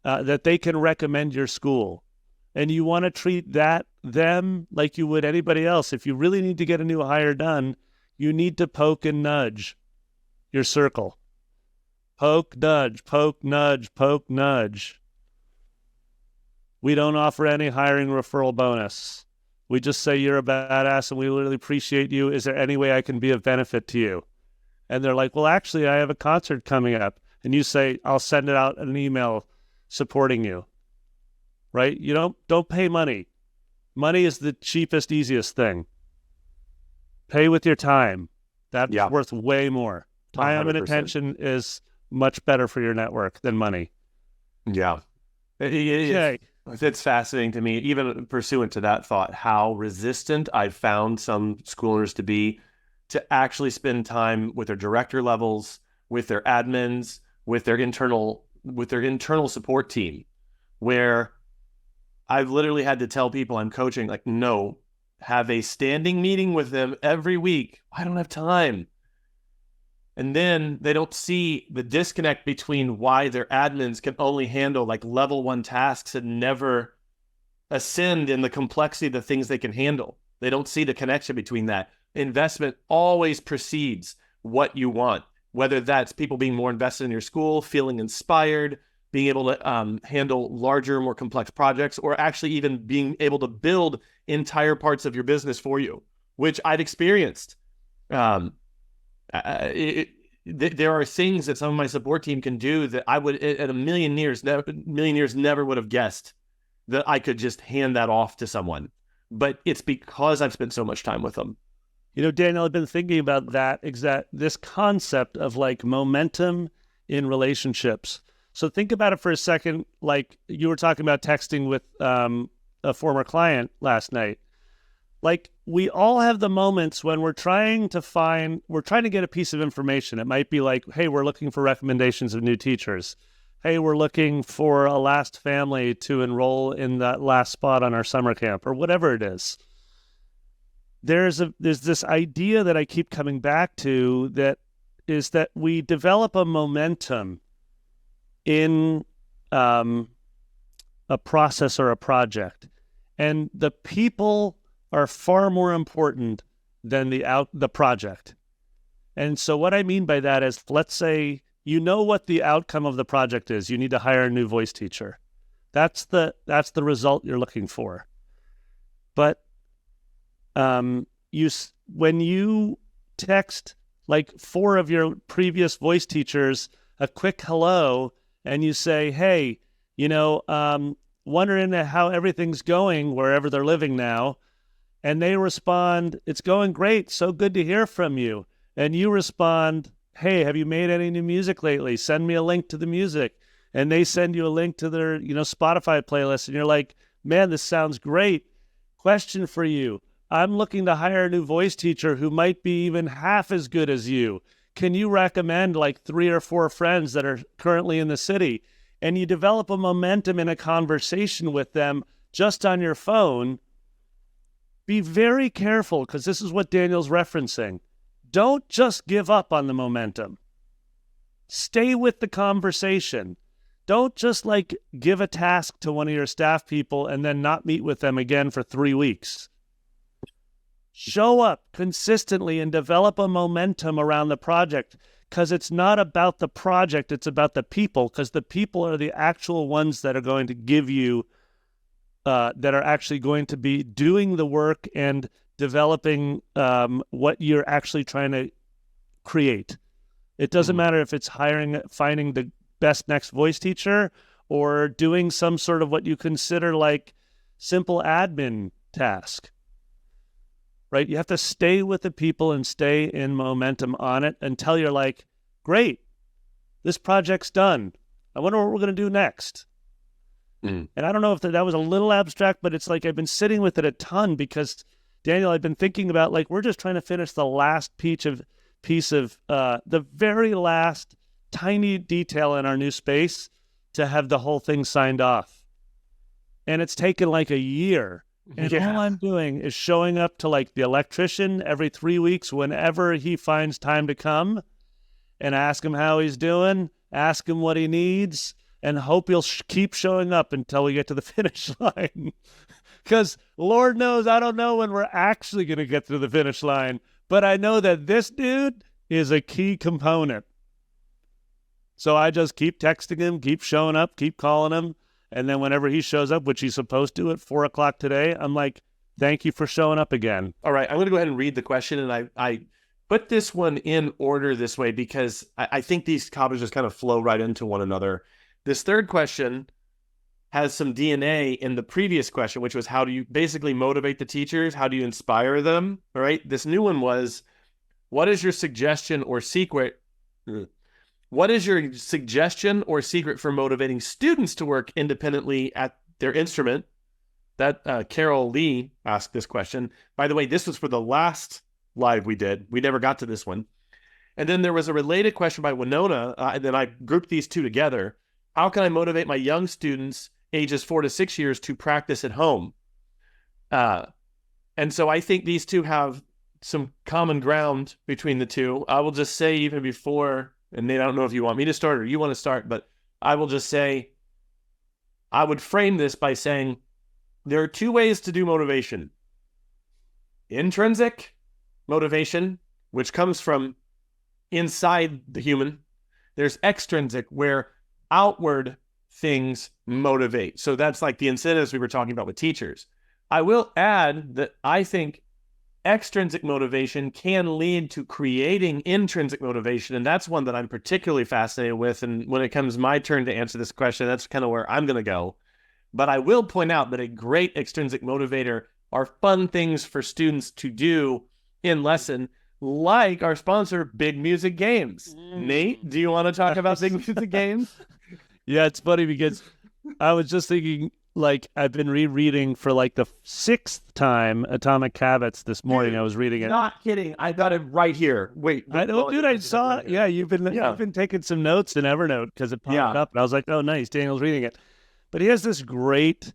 that they can recommend your school. And you want to treat them like you would anybody else. If you really need to get a new hire done, you need to poke and nudge your circle. Poke, nudge, poke, nudge, poke, nudge. We don't offer any hiring referral bonus. We just say you're a badass and we really appreciate you. Is there any way I can be of benefit to you? And they're like, well, actually, I have a concert coming up. And you say, I'll send it out an email supporting you. Right? You don't pay money. Money is the cheapest, easiest thing. Pay with your time. That's worth way more. Time 100%. And attention is much better for your network than money. Yeah. It's fascinating to me, even pursuant to that thought, how resistant I've found some schoolers to be to actually spend time with their director levels, with their admins, with their internal support team, where I've literally had to tell people I'm coaching, like, no, have a standing meeting with them every week. I don't have time. And then they don't see the disconnect between why their admins can only handle like level 1 tasks and never ascend in the complexity of the things they can handle. They don't see the connection between that. Investment always precedes what you want. whether that's people being more invested in your school, feeling inspired, being able to handle larger, more complex projects, or actually even being able to build entire parts of your business for you, which I've experienced. There are things that some of my support team can do that I would, at a million years, never would have guessed that I could just hand that off to someone. But it's because I've spent so much time with them. Daniel, I've been thinking about this concept of like momentum in relationships. So think about it for a second. Like you were talking about texting with a former client last night. Like we all have the moments when we're trying to get a piece of information. It might be like, hey, we're looking for recommendations of new teachers. Hey, we're looking for a last family to enroll in that last spot on our summer camp, or whatever it is. There's this idea that I keep coming back to that is that we develop a momentum in a process or a project, and the people are far more important than the project. And so what I mean by that is, let's say you know what the outcome of the project is. You need to hire a new voice teacher. That's the result you're looking for. But when you text like 4 of your previous voice teachers a quick hello, and you say, hey, wondering how everything's going wherever they're living now, and they respond, it's going great, so good to hear from you. And you respond, hey, have you made any new music lately? Send me a link to the music. And they send you a link to their Spotify playlist, and you're like, man, this sounds great. Question for you. I'm looking to hire a new voice teacher who might be even half as good as you. Can you recommend like 3 or 4 friends that are currently in the city? And you develop a momentum in a conversation with them just on your phone. Be very careful, because this is what Daniel's referencing. Don't just give up on the momentum. Stay with the conversation. Don't just like give a task to one of your staff people and then not meet with them again for 3 weeks. Show up consistently and develop a momentum around the project, because it's not about the project, it's about the people, because the people are the actual ones that are going to give you, that are actually going to be doing the work and developing what you're actually trying to create. It doesn't matter if it's finding the best next voice teacher, or doing some sort of what you consider like simple admin task. Right? You have to stay with the people and stay in momentum on it until you're like, great, this project's done. I wonder what we're going to do next. And I don't know if that was a little abstract, but it's like I've been sitting with it a ton because, Daniel, I've been thinking about like we're just trying to finish the last piece of the very last tiny detail in our new space to have the whole thing signed off. And it's taken like a year. And all I'm doing is showing up to like the electrician every 3 weeks whenever he finds time to come, and ask him how he's doing, ask him what he needs, and hope he'll keep showing up until we get to the finish line. Because Lord knows I don't know when we're actually going to get to the finish line, but I know that this dude is a key component. So I just keep texting him, keep showing up, keep calling him. And then whenever he shows up, which he's supposed to at 4:00 today, I'm like, thank you for showing up again. All right, I'm going to go ahead and read the question. And I put this one in order this way because I think these topics just kind of flow right into one another. This third question has some DNA in the previous question, which was how do you basically motivate the teachers? How do you inspire them? All right. This new one was, what is your suggestion or secret? What is your suggestion or secret for motivating students to work independently at their instrument? That Carol Lee asked this question. By the way, this was for the last live we did. We never got to this one. And then there was a related question by Winona, and then I grouped these two together. How can I motivate my young students, ages 4 to 6 years, to practice at home? And so I think these two have some common ground between the two. I will just say even before... And Nate, I don't know if you want me to start or you want to start, but I will just say, I would frame this by saying there are 2 ways to do motivation. Intrinsic motivation, which comes from inside the human. There's extrinsic, where outward things motivate. So that's like the incentives we were talking about with teachers. I will add that I think extrinsic motivation can lead to creating intrinsic motivation. And that's one that I'm particularly fascinated with. And when it comes my turn to answer this question, that's kind of where I'm going to go. But I will point out that a great extrinsic motivator are fun things for students to do in lesson, like our sponsor, Big Music Games. Nate, do you want to talk about Big Music Games? Yeah, it's funny because I was just thinking, like, I've been rereading for like the 6th time Atomic Habits this morning. Dude, I was reading it. Not kidding. I got it right here. Wait. I know, dude, I saw it. Yeah, you've been taking some notes in Evernote because it popped up. And I was like, oh, nice. Daniel's reading it. But he has this great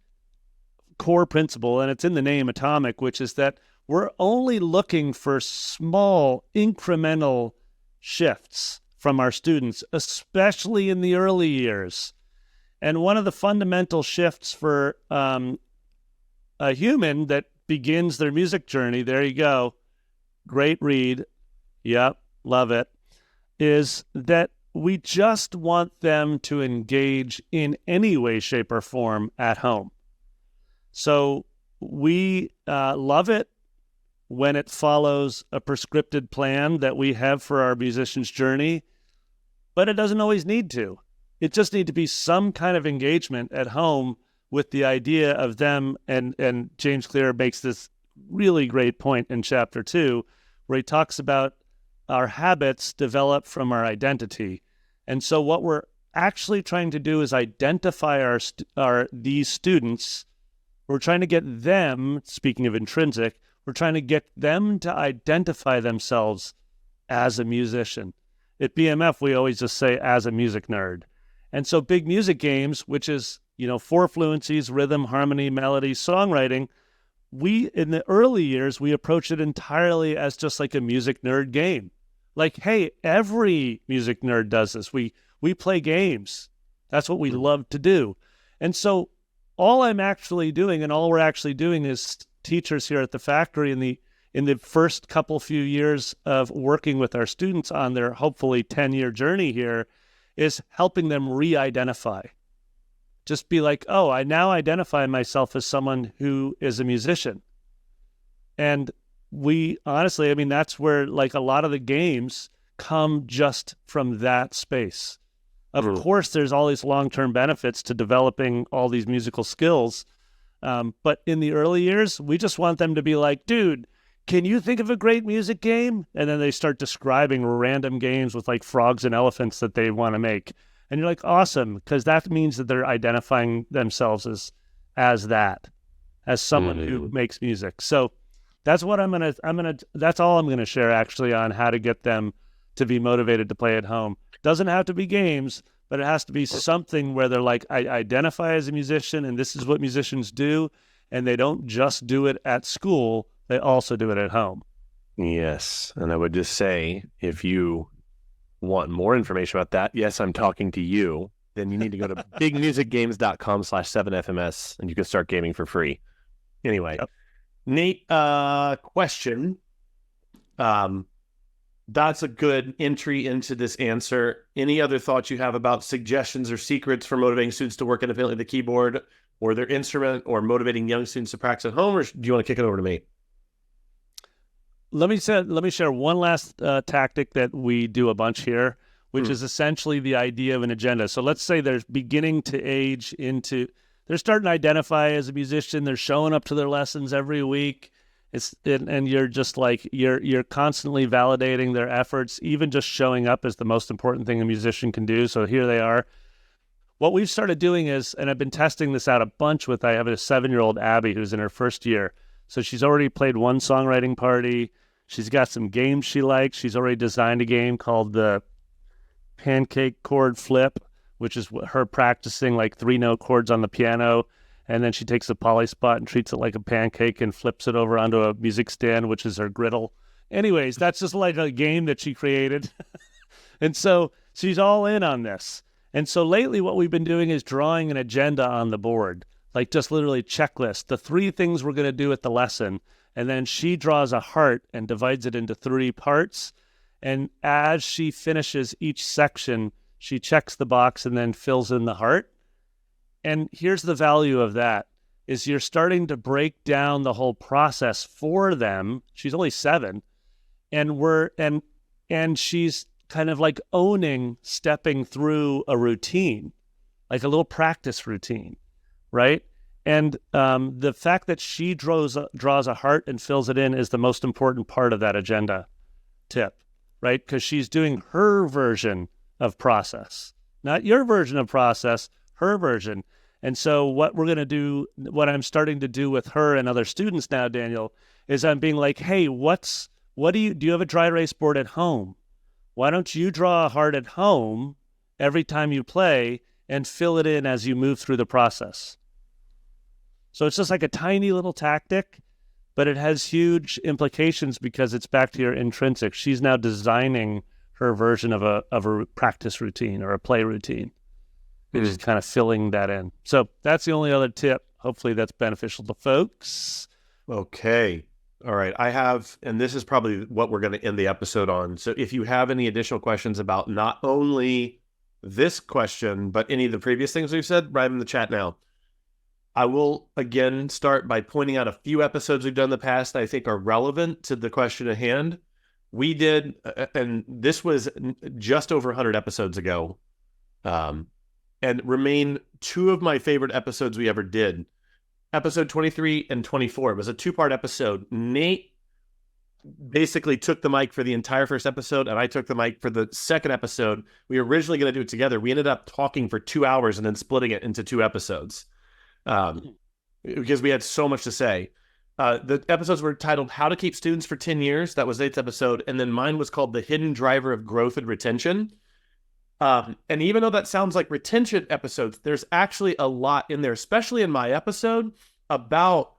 core principle, and it's in the name, Atomic, which is that we're only looking for small incremental shifts from our students, especially in the early years. And one of the fundamental shifts for a human that begins their music journey, there you go, great read, yep, love it, is that we just want them to engage in any way, shape, or form at home. So we love it when it follows a prescripted plan that we have for our musician's journey, but it doesn't always need to. It just needs to be some kind of engagement at home with the idea of them. And James Clear makes this really great point in chapter 2, where he talks about our habits develop from our identity. And so what we're actually trying to do is identify these students. We're trying to get them, speaking of intrinsic, we're trying to get them to identify themselves as a musician. At BMF, we always just say as a music nerd. And so Big Music Games, which is, 4 fluencies, rhythm, harmony, melody, songwriting, in the early years, we approached it entirely as just like a music nerd game. Like, hey, every music nerd does this. We play games. That's what we love to do. And so all I'm actually doing, and all we're actually doing as teachers here at the factory in the first few years of working with our students on their hopefully 10-year journey here, is helping them re-identify. Just be like, oh, I now identify myself as someone who is a musician. And we honestly, that's where like a lot of the games come just from that space. Of course, there's all these long-term benefits to developing all these musical skills. But in the early years, we just want them to be like, dude, can you think of a great music game? And then they start describing random games with like frogs and elephants that they want to make. And you're like, awesome, because that means that they're identifying themselves as someone who makes music. So that's what that's all I'm going to share actually on how to get them to be motivated to play at home. Doesn't have to be games, but it has to be something where they're like, I identify as a musician and this is what musicians do. And they don't just do it at school. They also do it at home. Yes. And I would just say, if you want more information about that, yes, I'm talking to you, then you need to go to bigmusicgames.com/7FMS and you can start gaming for free. Anyway, yep. Nate, question. That's a good entry into this answer. Any other thoughts you have about suggestions or secrets for motivating students to work independently at the keyboard or their instrument, or motivating young students to practice at home, or do you want to kick it over to me? Let me share one last tactic that we do a bunch here, which is essentially the idea of an agenda. So let's say they're beginning to age into, they're starting to identify as a musician. They're showing up to their lessons every week. And you're just like, you're constantly validating their efforts. Even just showing up is the most important thing a musician can do. So here they are. What we've started doing is, and I've been testing this out a bunch with, I have a 7-year-old Abby who's in her first year. So she's already played one songwriting party. She's got some games she likes. She's already designed a game called the Pancake Chord Flip, which is her practicing like 3-note chords on the piano. And then she takes a poly spot and treats it like a pancake and flips it over onto a music stand, which is her griddle. Anyways, that's just like a game that she created. And so she's all in on this. And so lately what we've been doing is drawing an agenda on the board, like just literally checklist, the 3 things we're going to do at the lesson. And then she draws a heart and divides it into 3 parts. And as she finishes each section, she checks the box and then fills in the heart. And here's the value of that is you're starting to break down the whole process for them. She's only 7. And she's kind of like owning stepping through a routine, like a little practice routine, right? And the fact that she draws a heart and fills it in is the most important part of that agenda tip, right? Because she's doing her version of process, not your version of process, her version. And so what we're going to do, what I'm starting to do with her and other students now, Daniel, is I'm being like, hey, do you have a dry erase board at home? Why don't you draw a heart at home every time you play and fill it in as you move through the process? So it's just like a tiny little tactic, but it has huge implications because it's back to your intrinsic. She's now designing her version of a practice routine or a play routine. Just kind of filling that in. So that's the only other tip. Hopefully that's beneficial to folks. Okay. All right. I have, and this is probably what we're going to end the episode on. So if you have any additional questions about not only this question, but any of the previous things we've said, write in the chat now. I will again start by pointing out a few episodes we've done in the past that I think are relevant to the question at hand. We did, and this was just over 100 episodes ago, and remain 2 of my favorite episodes we ever did. Episode 23 and 24. It was a 2-part episode. Nate basically took the mic for the entire first episode, and I took the mic for the second episode. We were originally going to do it together. We ended up talking for 2 hours and then splitting it into 2 episodes because we had so much to say. The episodes were titled How to Keep Students for 10 Years. That was Nate's episode. And then mine was called The Hidden Driver of Growth and Retention. And even though that sounds like retention episodes, there's actually a lot in there, especially in my episode, about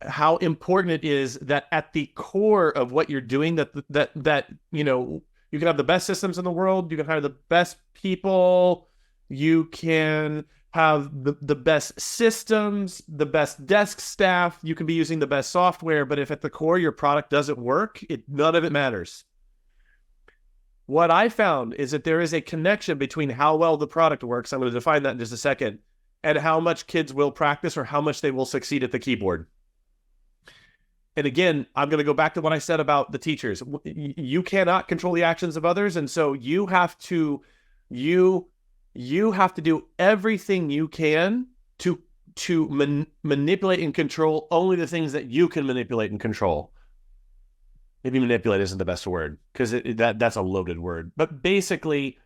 how important it is that at the core of what you're doing, that you know, you can have the best systems in the world, you can hire the best people, you can have the best systems, the best desk staff, you can be using the best software, but if at the core your product doesn't work, none of it matters. What I found is that there is a connection between how well the product works, I'm going to define that in just a second, and how much kids will practice or how much they will succeed at the keyboard. And again, I'm going to go back to what I said about the teachers. You cannot control the actions of others, and so you have to do everything you can to manipulate and control only the things that you can manipulate and control. Maybe manipulate isn't the best word because that's a loaded word. But basically,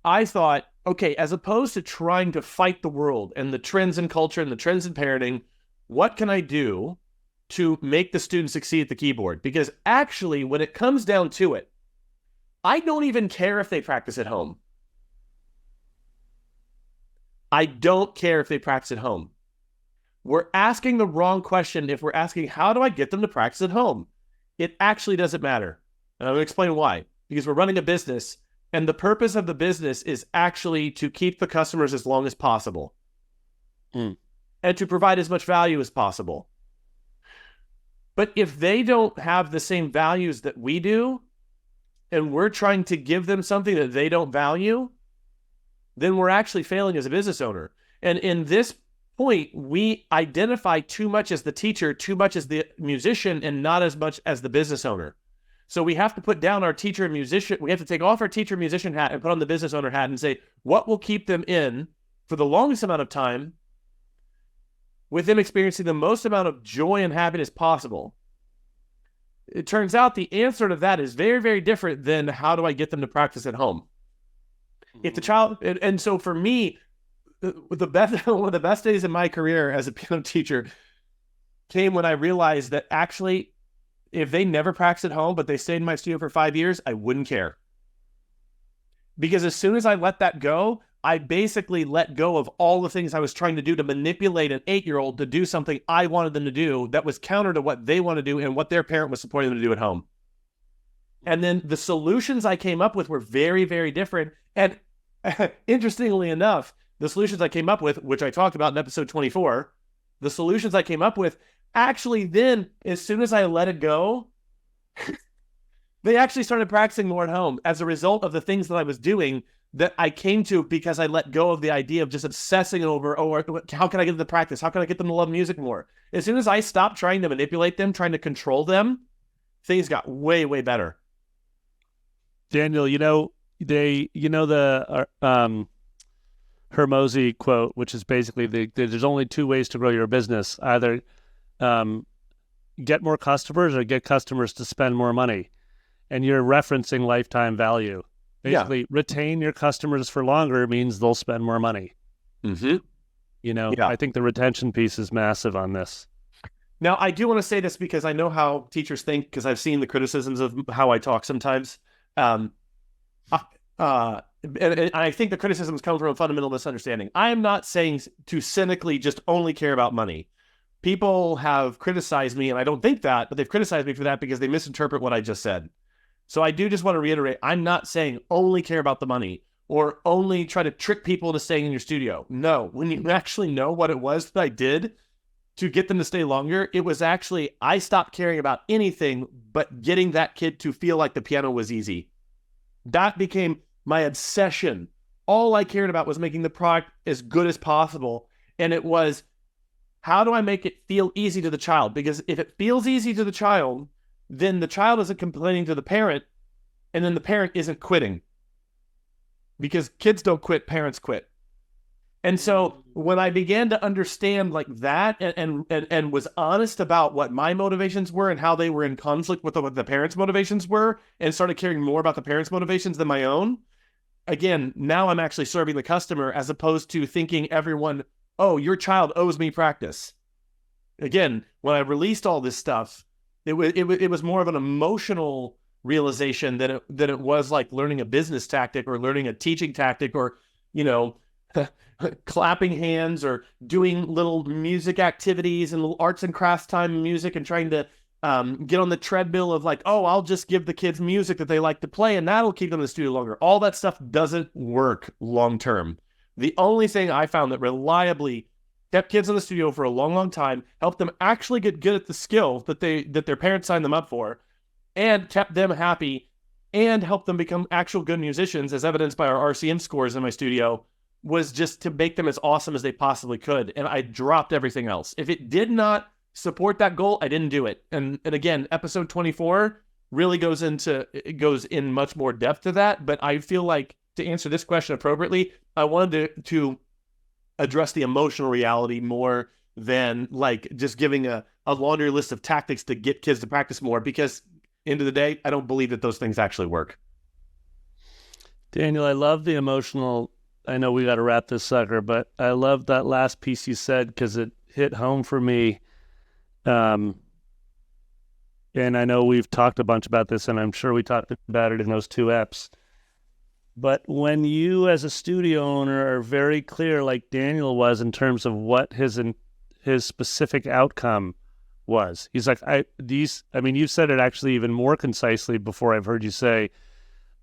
I thought, okay, as opposed to trying to fight the world and the trends in culture and the trends in parenting, what can I do to make the student succeed at the keyboard? Because actually, when it comes down to it, I don't even care if they practice at home. I don't care if they practice at home. We're asking the wrong question if we're asking, how do I get them to practice at home? It actually doesn't matter. And I'm going to explain why. Because we're running a business, and the purpose of the business is actually to keep the customers as long as possible. And to provide as much value as possible. But if they don't have the same values that we do, and we're trying to give them something that they don't value, then we're actually failing as a business owner. And in this point, we identify too much as the teacher, too much as the musician, and not as much as the business owner. So we have to put down our teacher and musician. We have to take off our teacher and musician hat and put on the business owner hat and say, what will keep them in for the longest amount of time with them experiencing the most amount of joy and happiness possible? It turns out the answer to that is very, very different than how do I get them to practice at home? If the child, and so for me, one of the best days in my career as a piano teacher came when I realized that actually, if they never practiced at home, but they stayed in my studio for 5 years, I wouldn't care. Because as soon as I let that go, I basically let go of all the things I was trying to do to manipulate an 8-year-old to do something I wanted them to do that was counter to what they want to do and what their parent was supporting them to do at home. And then the solutions I came up with were very, very different. And interestingly enough, the solutions I came up with, which I talked about in episode 24, the solutions I came up with, actually then, as soon as I let it go, They actually started practicing more at home as a result of the things that I was doing that I came to because I let go of the idea of just obsessing over, how can I get them to practice? How can I get them to love music more? As soon as I stopped trying to manipulate them, trying to control them, things got way, way better. Daniel, the Hermosi quote, which is basically there's only two ways to grow your business: either get more customers or get customers to spend more money. And you're referencing lifetime value. Basically, retain your customers for longer means they'll spend more money. Mm-hmm. I think the retention piece is massive on this. Now, I do want to say this because I know how teachers think, because I've seen the criticisms of how I talk sometimes. And I think the criticisms come from a fundamental misunderstanding. I am not saying to cynically just only care about money. People have criticized me, and I don't think that, but they've criticized me for that because they misinterpret what I just said. So I do just want to reiterate, I'm not saying only care about the money or only try to trick people into staying in your studio. No, when you actually know what it was that I did to get them to stay longer, it was actually, I stopped caring about anything but getting that kid to feel like the piano was easy. That became my obsession. All I cared about was making the product as good as possible. And it was, how do I make it feel easy to the child? Because if it feels easy to the child, then the child isn't complaining to the parent, and then the parent isn't quitting. Because kids don't quit, parents quit. And so when I began to understand like that and was honest about what my motivations were and how they were in conflict with what the parents' motivations were, and started caring more about the parents' motivations than my own, again, now I'm actually serving the customer as opposed to thinking everyone, oh, your child owes me practice. Again, when I released all this stuff, it was more of an emotional realization than it was like learning a business tactic or learning a teaching tactic or, clapping hands or doing little music activities and little arts and crafts time music and trying to get on the treadmill of like, oh, I'll just give the kids music that they like to play and that'll keep them in the studio longer. All that stuff doesn't work long term. The only thing I found that reliably kept kids in the studio for a long, long time, helped them actually get good at the skill that their parents signed them up for, and kept them happy, and helped them become actual good musicians, as evidenced by our RCM scores in my studio, was just to make them as awesome as they possibly could. And I dropped everything else. If it did not support that goal, I didn't do it. And again, episode 24 really goes in much more depth to that. But I feel like to answer this question appropriately, I wanted to address the emotional reality more than like just giving a laundry list of tactics to get kids to practice more, because end of the day, I don't believe that those things actually work. Daniel, I love the emotional. I know we got to wrap this sucker, but I love that last piece you said because it hit home for me. And I know we've talked a bunch about this, and I'm sure we talked about it in those 2 eps. But when you as a studio owner are very clear, like Daniel was, in terms of what his specific outcome was, he's like, you've said it actually even more concisely before I've heard you say,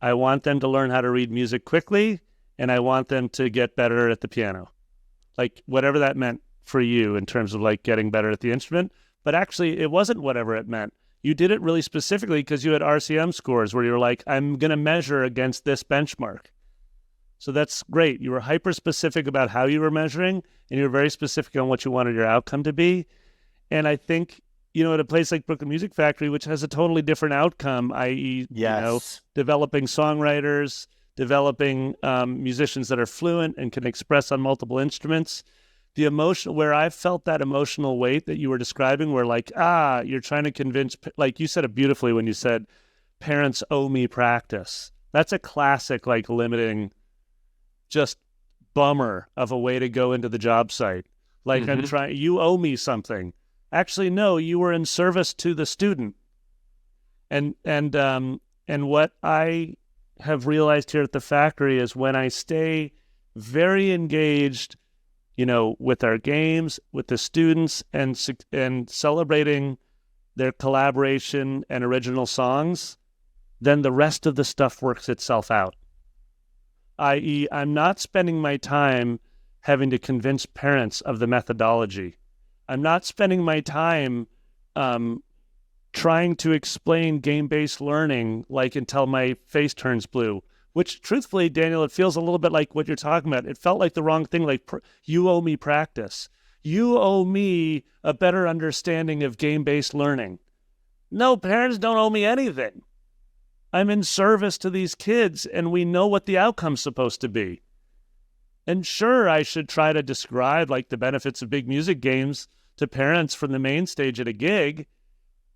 I want them to learn how to read music quickly, and I want them to get better at the piano. Like whatever that meant for you in terms of like getting better at the instrument. But actually it wasn't whatever it meant. You did it really specifically because you had RCM scores where you were like, I'm going to measure against this benchmark. So that's great. You were hyper specific about how you were measuring, and you were very specific on what you wanted your outcome to be. And I think, at a place like Brooklyn Music Factory, which has a totally different outcome, i.e., developing songwriters, developing musicians that are fluent and can express on multiple instruments. The emotion, where I felt that emotional weight that you were describing, where like, you're trying to convince, like you said it beautifully when you said, parents owe me practice. That's a classic, like limiting, just bummer of a way to go into the job site. Like you owe me something. Actually, no, you were in service to the student. And what I have realized here at the factory is when I stay very engaged, with our games, with the students, and celebrating their collaboration and original songs, then the rest of the stuff works itself out. I.e., I'm not spending my time having to convince parents of the methodology. I'm not spending my time trying to explain game-based learning, like until my face turns blue, which truthfully, Daniel, it feels a little bit like what you're talking about. It felt like the wrong thing, like you owe me practice. You owe me a better understanding of game-based learning. No, parents don't owe me anything. I'm in service to these kids, and we know what the outcome's supposed to be. And sure, I should try to describe like the benefits of big music games to parents from the main stage at a gig,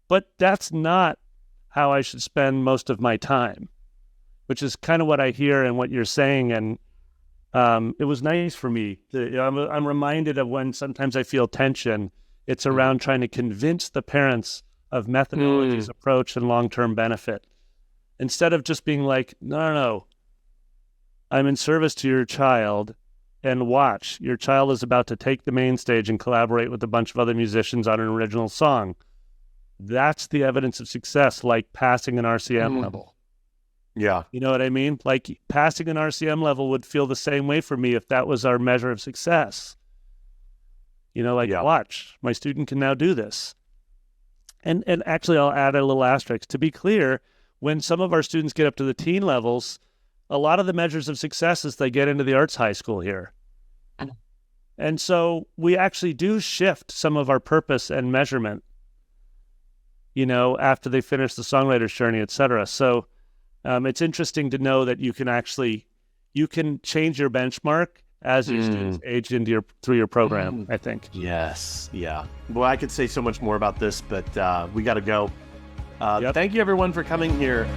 but that's not how I should spend most of my time, which is kind of what I hear and what you're saying. And it was nice for me. I'm reminded of when sometimes I feel tension. It's around trying to convince the parents of methodology's approach and long-term benefit. Instead of just being like, no, I'm in service to your child, and watch, your child is about to take the main stage and collaborate with a bunch of other musicians on an original song. That's the evidence of success, like passing an RCM level. Yeah. You know what I mean? Like passing an RCM level would feel the same way for me if that was our measure of success. You know, like, watch, my student can now do this. And actually, I'll add a little asterisk. To be clear, when some of our students get up to the teen levels, a lot of the measures of success is they get into the arts high school here. And so we actually do shift some of our purpose and measurement, you know, after they finish the songwriter's journey, et cetera. So it's interesting to know that you can change your benchmark as your students age through your program, I think. Yes. Yeah. Well, I could say so much more about this, but we got to go. Thank you, everyone, for coming here.